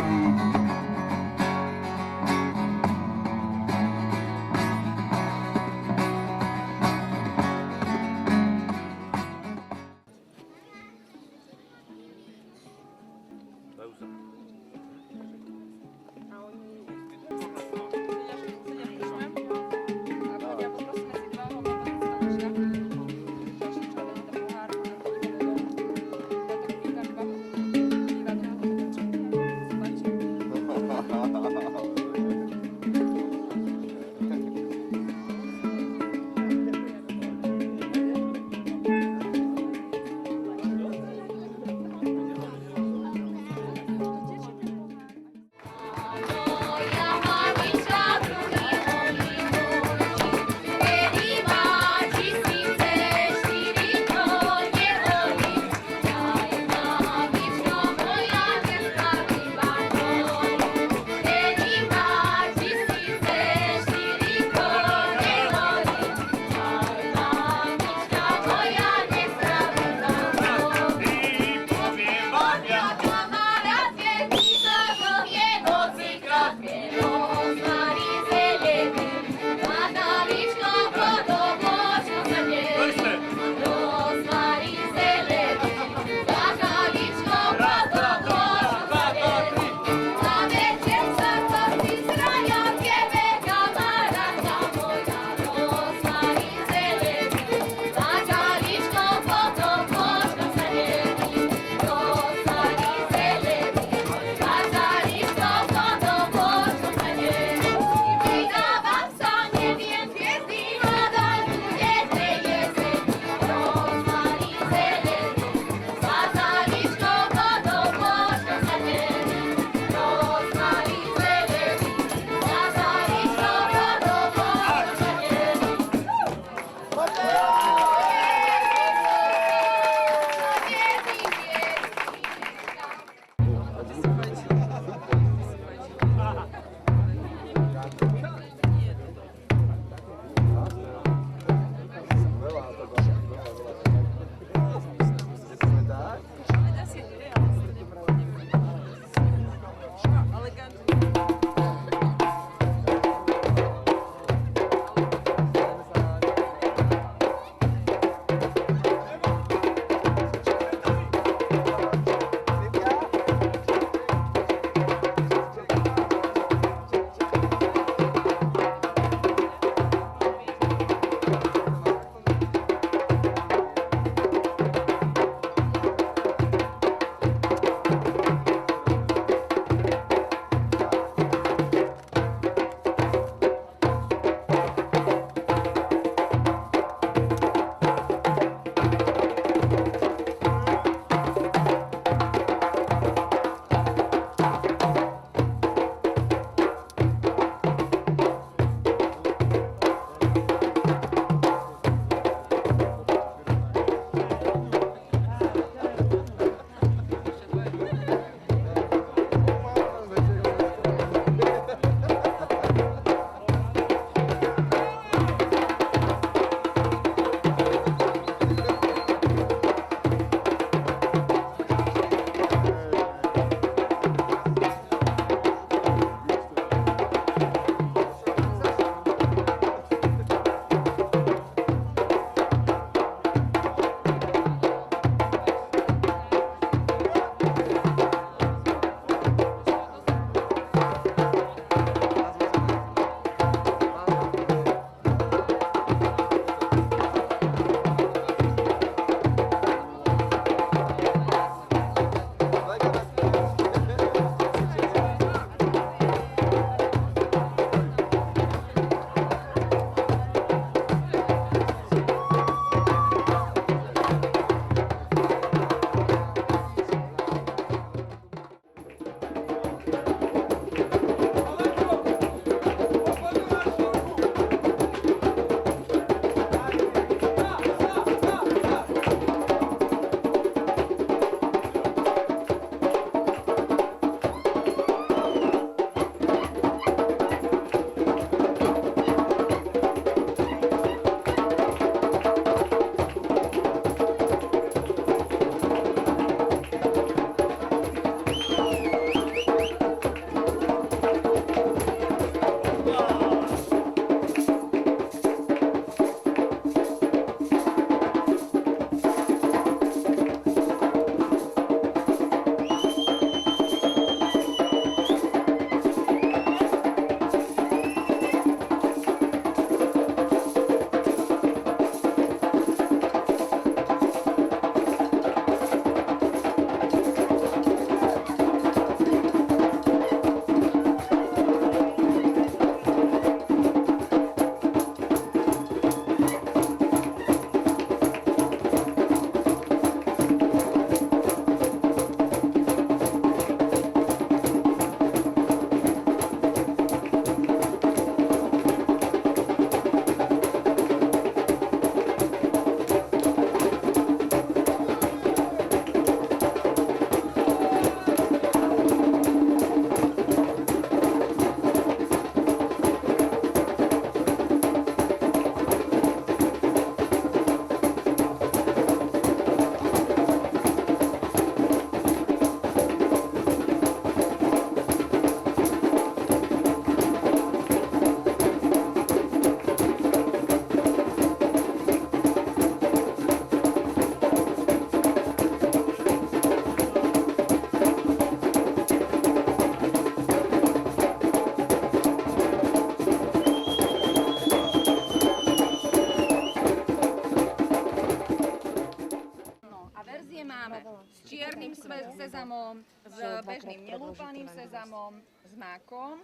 bežným nelúpaným sezamom, s mákom,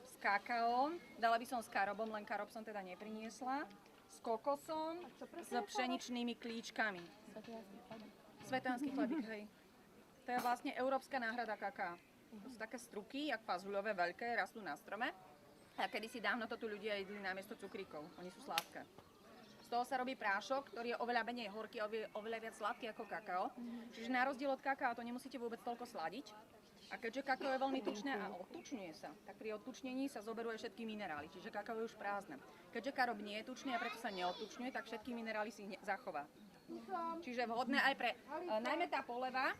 s kakaom, dala by som s karobom, len karob som teda nepriniesla, s kokosom, s pšeničnými klíčkami. Svetanský chlebík, hej. To je vlastne európska náhrada kaká. To sú také struky, jak fazuľové, veľké, rastú na strome. A kedysi dávno to tu ľudia jedli namiesto cukríkov. Oni sú sladké. Z toho sa robí prášok, ktorý je oveľa menej horký a oveľa viac sladký ako kakao. Čiže na rozdiel od kakaa to nemusíte vôbec toľko sladiť. A keďže kakao je veľmi tučné a odtučňuje sa, tak pri odtučnení sa zoberú aj všetky minerály, čiže kakao je už prázdne. Keďže karob nie je tučný a preto sa neodtučňuje, tak všetky minerály si zachová. Čiže vhodné aj pre, najmä tá poleva,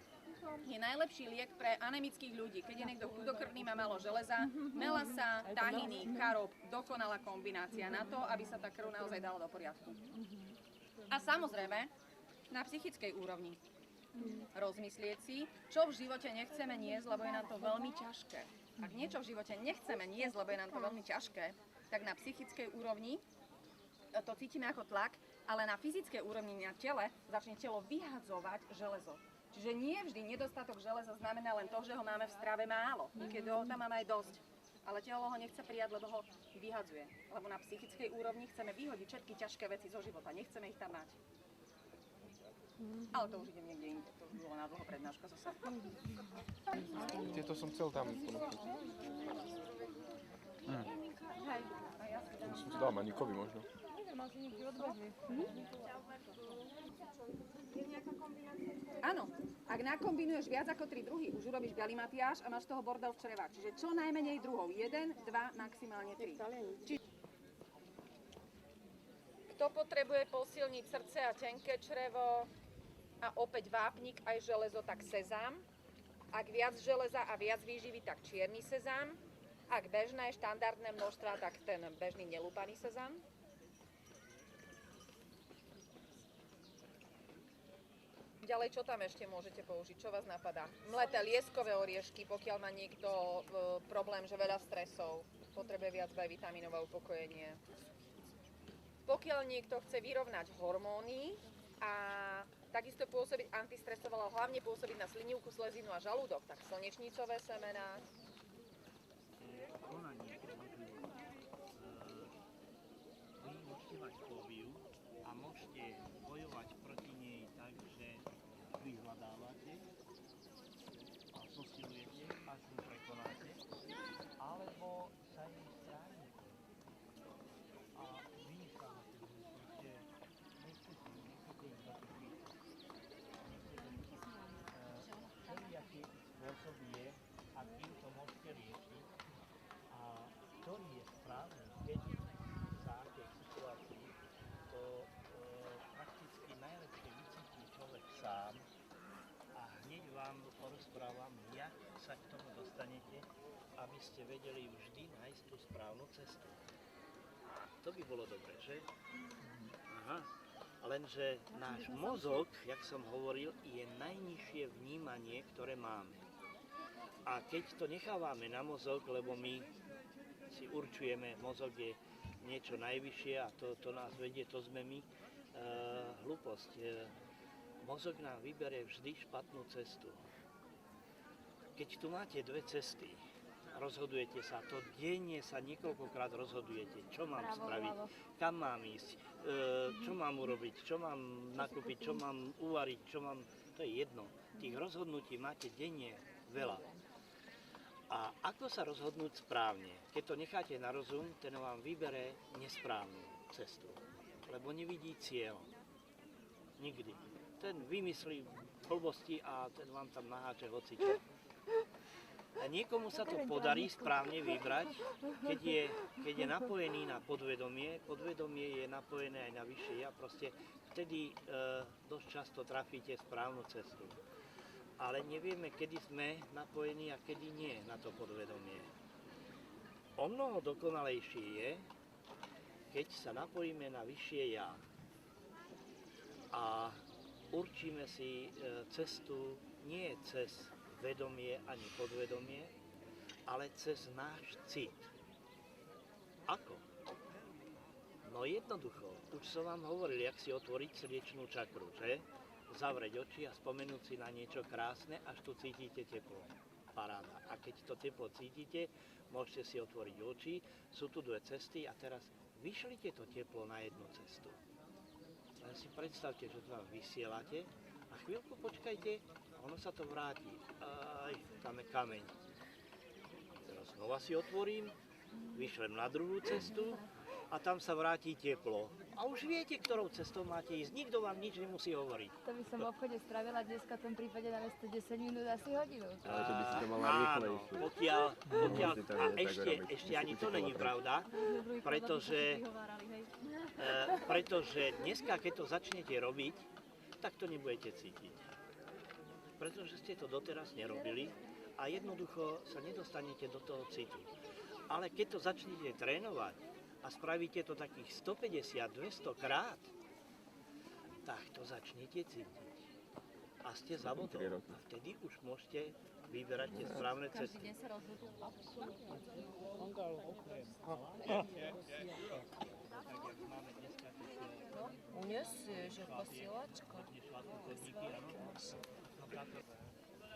je najlepší liek pre anemických ľudí. Keď je niekto chudokrvný, má málo železa, melasa, tahiny, karob, dokonalá kombinácia na to, aby sa tá krv naozaj dala do poriadku. A samozrejme, na psychickej úrovni. Rozmyslieť si, čo v živote nechceme niesť, lebo je nám to veľmi ťažké. Ak niečo v živote nechceme niesť, lebo je nám to veľmi ťažké, tak na psychickej úrovni to cítime ako tlak, ale na fyzickej úrovni na tele začne telo vyhadzovať železo. Čiže nie vždy nedostatok železa znamená len to, že ho máme v strave málo. Niekedy ho tam máme aj dosť. Ale telo ho nechce prijať, lebo ho vyhadzuje. Lebo na psychickej úrovni chceme vyhodiť všetky ťažké veci zo života. Nechceme ich tam mať. Ale to už idem niekde inde. To už bolo na dlho prednáška zase. Tieto som chcel tam ponúknuť. Hej. Som si dal Maníkovi možno. Áno, ak nakombinuješ viac ako 3 druhy, už urobíš galimatiáš a máš toho bordel v črevách. Čiže čo najmenej druhov, 1, 2, maximálne 3. Kto potrebuje posilniť srdce a tenké črevo a opäť vápnik aj železo, tak sezám. Ak viac železa a viac výživy, tak čierny sezám. Ak bežné štandardné množstva, tak ten bežný nelúpaný sezám. Ďalej, čo tam ešte môžete použiť? Čo vás napadá? Mleté lieskové oriešky, pokiaľ má niekto problém, že veľa stresov, potrebuje viac B vitamínov a upokojenie. Pokiaľ niekto chce vyrovnať hormóny a takisto pôsobiť antistresovo, ale hlavne pôsobiť na slinivku, slezinu a žalúdok, tak slnečnicové semená. Konanie, vy môžete mať fóbiu a môžete bojovať proti nej tak, že vyhľadávate a zosilujete, až ju prekonáte, alebo sa jej stránite. A vymýšľate, že proste nechcete ich zatúpiť. Všelijaký spôsob je, akým to môžete riešiť a ktorý je správny, keď za akej situácii, to prakticky najlepšie vycíti človek sám a hneď vám porozprávam, jak sa k tomu dostanete, aby ste vedeli vždy nájsť tú správnu cestu. To by bolo dobre, že? Aha. Lenže náš mozog, jak som hovoril, je najnižšie vnímanie, ktoré máme. A keď to nechávame na mozog, lebo my si určujeme, mozog je niečo najvyššie a to nás vedie, to sme my, hlúposť. Mozog nám vybere vždy špatnú cestu. Keď tu máte dve cesty, rozhodujete sa, to denne sa niekoľkokrát rozhodujete, čo mám spraviť, kam mám ísť, čo mám urobiť, čo mám nakúpiť, čo mám uvariť, čo mám, to je jedno. Tých rozhodnutí máte denne veľa. A ako sa rozhodnúť správne? Keď to necháte na rozum, ten vám vybere nesprávnu cestu, lebo nevidí cieľ. Nikdy. Ten vymyslí blbosti a ten vám tam naháče hocičo. A niekomu sa to podarí správne vybrať, keď je napojený na podvedomie. Podvedomie je napojené aj na vyššie ja. Proste vtedy dosť často trafíte správnu cestu. Ale nevieme, kedy sme napojení a kedy nie na to podvedomie. O mnoho dokonalejšie je, keď sa napojíme na vyššie ja a určíme si cestu nie cez vedomie ani podvedomie, ale cez náš cit. Ako? No jednoducho, už som vám hovoril, jak si otvoriť srdečnú čakru, že? Zavrieť oči a spomenúť si na niečo krásne, až tu cítite teplo. paráda. A keď to teplo cítite, môžete si otvoriť oči. Sú tu dve cesty a teraz vyšlite to teplo na jednu cestu. Len si predstavte, že to tam vysielate a chvíľku počkajte a ono sa to vráti. Aj, tam je kameň. Teraz znova si otvorím, vyšlem na druhú cestu a tam sa vráti teplo. A už viete, ktorou cestou máte ísť. Nikto vám nič nemusí hovoriť. To by som v obchode stravila dneska v tom prípade na mesto 10 minút asi hodinu. Ale to by si to mala rýchlejšie. A ešte ani to není pravda, pretože dneska, keď to začnete robiť, tak to nebudete cítiť. Pretože ste to doteraz nerobili a jednoducho sa nedostanete do toho citu. Ale keď to začnete trénovať, a spravíte to takých 150-200 krát, tak to začnete cítiť. A ste za vodou. A vtedy už môžete vyberať tie správne cesty. Každý deň sa rozhodol absolútne. Uniesieš, je posielačka.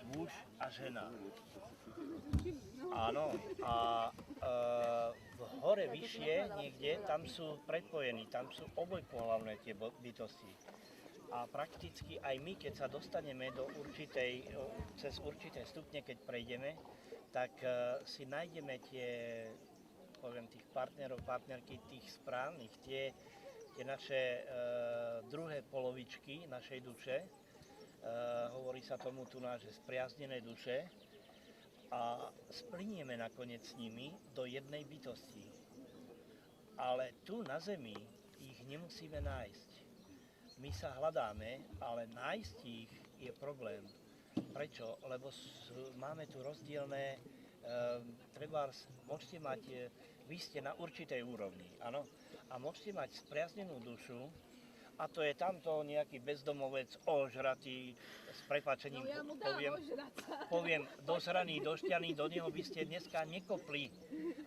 Muž a žena. Áno, a v hore vyššie niekde, tam sú prepojení, tam sú obojpohlavné tie bytosti. A prakticky aj my, keď sa dostaneme do cez určité stupne, keď prejdeme, tak si nájdeme tých partnerov, partnerky, tých správnych, tie naše druhé polovičky našej duše. Hovorí sa tomu tu že spriaznené duše a splinieme nakoniec s nimi do jednej bytosti. Ale tu na Zemi ich nemusíme nájsť. My sa hľadáme, ale nájsť ich je problém. Prečo? Lebo máme tu rozdielne, môžete mať, vy ste na určitej úrovni, áno? A môžete mať spriaznenú dušu, a to je tamto nejaký bezdomovec, ožratý, s prepáčením poviem, dožraný, došťaný, do neho by ste dneska nekopli.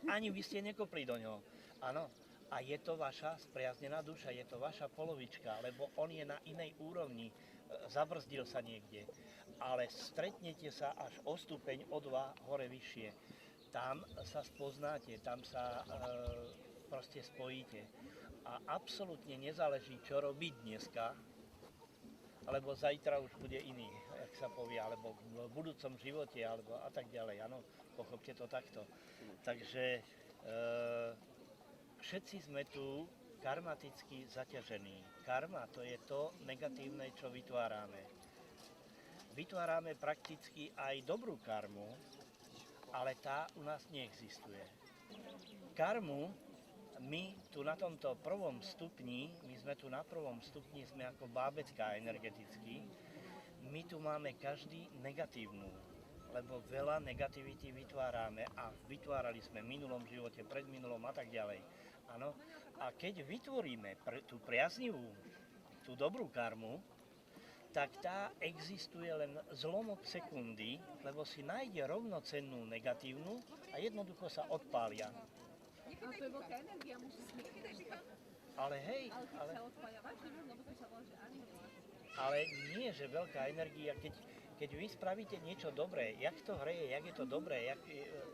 Ani by ste nekopli do neho. Áno, a je to vaša spriaznená duša, je to vaša polovička, lebo on je na inej úrovni, zabrzdil sa niekde. Ale stretnete sa až o stupeň, o 2 hore vyššie. Tam sa spoznáte, tam sa proste spojíte. A absolútne nezáleží, čo robiť dneska, alebo zajtra už bude iný, jak sa povie, alebo v budúcom živote, alebo a tak ďalej, áno, pochopte to takto. Takže všetci sme tu karmaticky zaťažení. Karma to je to negatívne, čo vytvárame. Vytvárame prakticky aj dobrú karmu, ale tá u nás neexistuje. Karmu my tu na tomto prvom stupni, my sme tu na prvom stupni, sme ako bábätká energeticky, my tu máme každý negatívnu, lebo veľa negativity vytvárame a vytvárali sme v minulom živote, predminulom a tak ďalej. Áno. A keď vytvoríme tú priaznivú, tú dobrú karmu, tak tá existuje len zlomok sekundy, lebo si nájde rovnocennú negatívnu a jednoducho sa odpália. Ale to je veľká energia, musí si ale hej, ale nie, že veľká energia, keď vy spravíte niečo dobré, jak to hreje, jak je to dobré,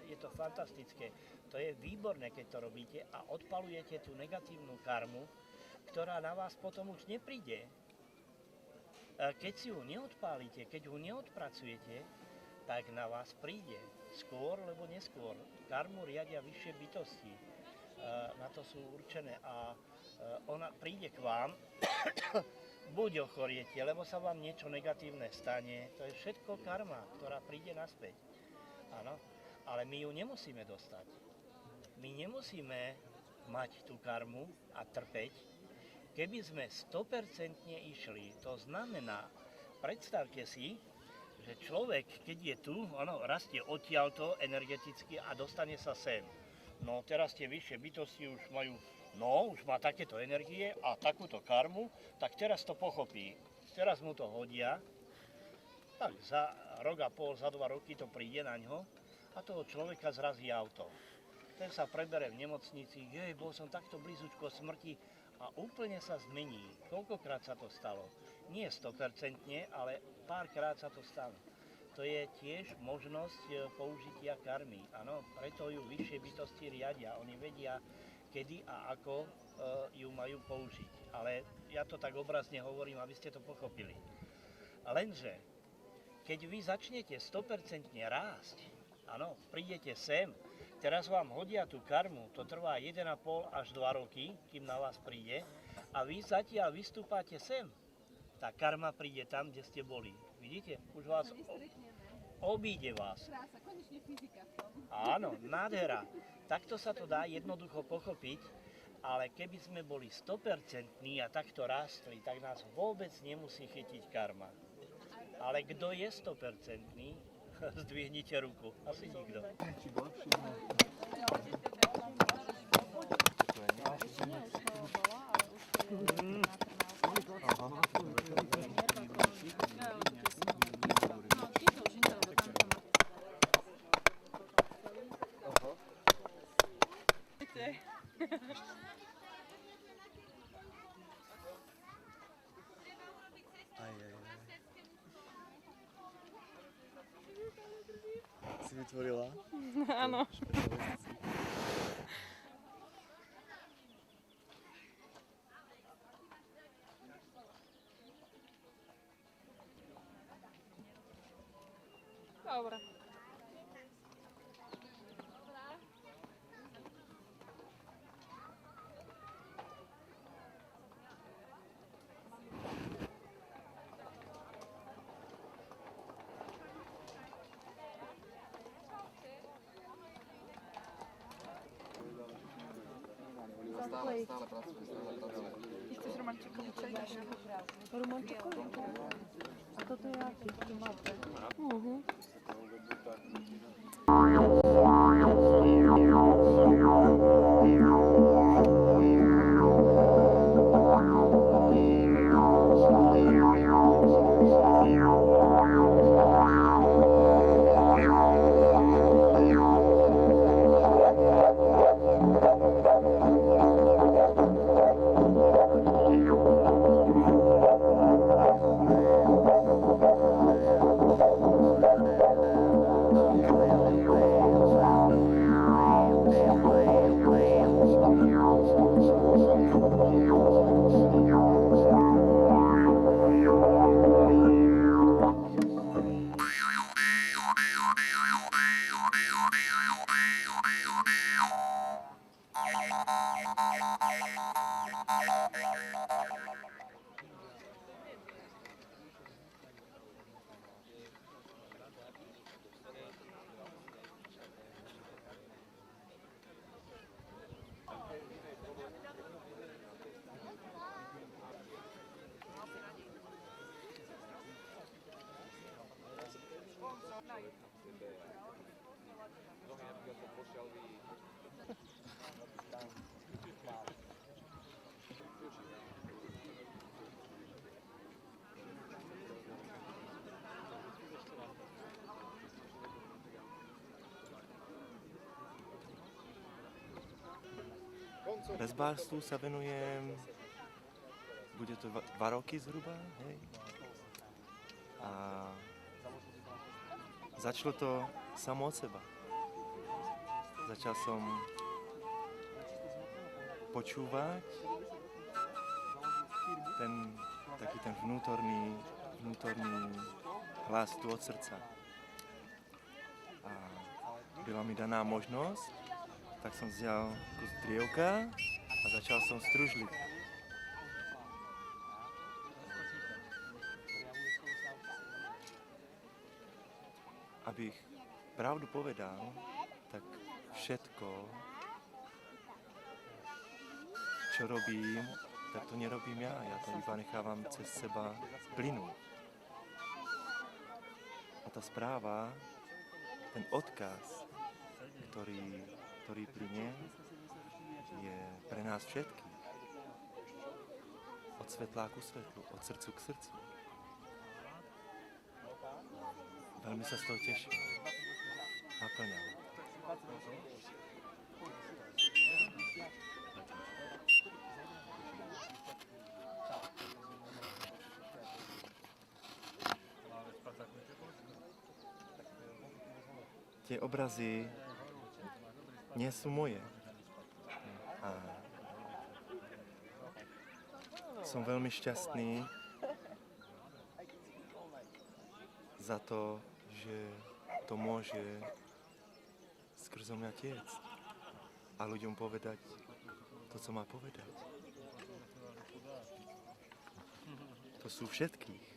je to fantastické, to je výborné, keď to robíte a odpalujete tú negatívnu karmu, ktorá na vás potom už nepríde. Keď si ju neodpálite, keď ju neodpracujete, tak na vás príde. Skôr, lebo neskôr. Karmu riadia vyššie bytosti. Na to sú určené a ona príde k vám, buď ochoriete, lebo sa vám niečo negatívne stane. To je všetko karma, ktorá príde naspäť. Áno, ale my ju nemusíme dostať. My nemusíme mať tú karmu a trpeť. Keby sme 100% išli, to znamená, predstavte si, že človek, keď je tu, rastie odtiaľto energeticky a dostane sa sem. No teraz tie vyššie bytosti už majú, už má takéto energie a takúto karmu, tak teraz to pochopí. Teraz mu to hodia, tak za rok a pol, za 2 roky to príde na ňo a toho človeka zrazí auto. Ten sa prebere v nemocnici, bol som takto blízučko smrti a úplne sa zmení. Koľkokrát sa to stalo? Nie 100%, ale párkrát sa to stalo. to je tiež možnosť použitia karmy. Áno, preto ju vyššie bytosti riadia. Oni vedia, kedy a ako ju majú použiť. Ale ja to tak obrazne hovorím, aby ste to pochopili. Lenže, keď vy začnete 100% rásť, áno, prídete sem, teraz vám hodia tú karmu, to trvá 1,5 až 2 roky, kým na vás príde, a vy zatiaľ vystúpate sem. Tá karma príde tam, kde ste boli. Vidíte? Už vás obíde vás. Krása, konečne fyzika v tom. Áno, nádhera. Takto sa to dá jednoducho pochopiť, ale keby sme boli 100% a takto rástli, tak nás vôbec nemusí chytiť karma. Ale kto je 100%? Zdvihnite ruku. Asi nikto. Si vytvorila? Áno. Dobre. Stále pracuje, stále pracuje. Chceš romantikový čaj? Romantikový? A toto je aký? To máte? Rezbárstvu sa venujem, bude to 2 roky zhruba, hej. A začalo to samo od seba. Začal som počúvať taký ten vnútorný hlas tu od srdca. A byla mi daná možnosť, tak som vzal kus drievka a začal som stružliť. Abych pravdu povedal, tak všetko, čo robím, tak to nerobím ja. Ja to iba nechávam cez seba plynúť. A tá správa, ten odkaz, ktorý plynie, je pre nás všetkých. Od svetla ku svetlu, od srdcu k srdcu. Veľmi sa z toho teším. Naplňam. tie obrazy nie sú moje. A som veľmi šťastný za to, že to môže skrzo mňa tiecť a ľuďom povedať to, co má povedať. To sú všetkých.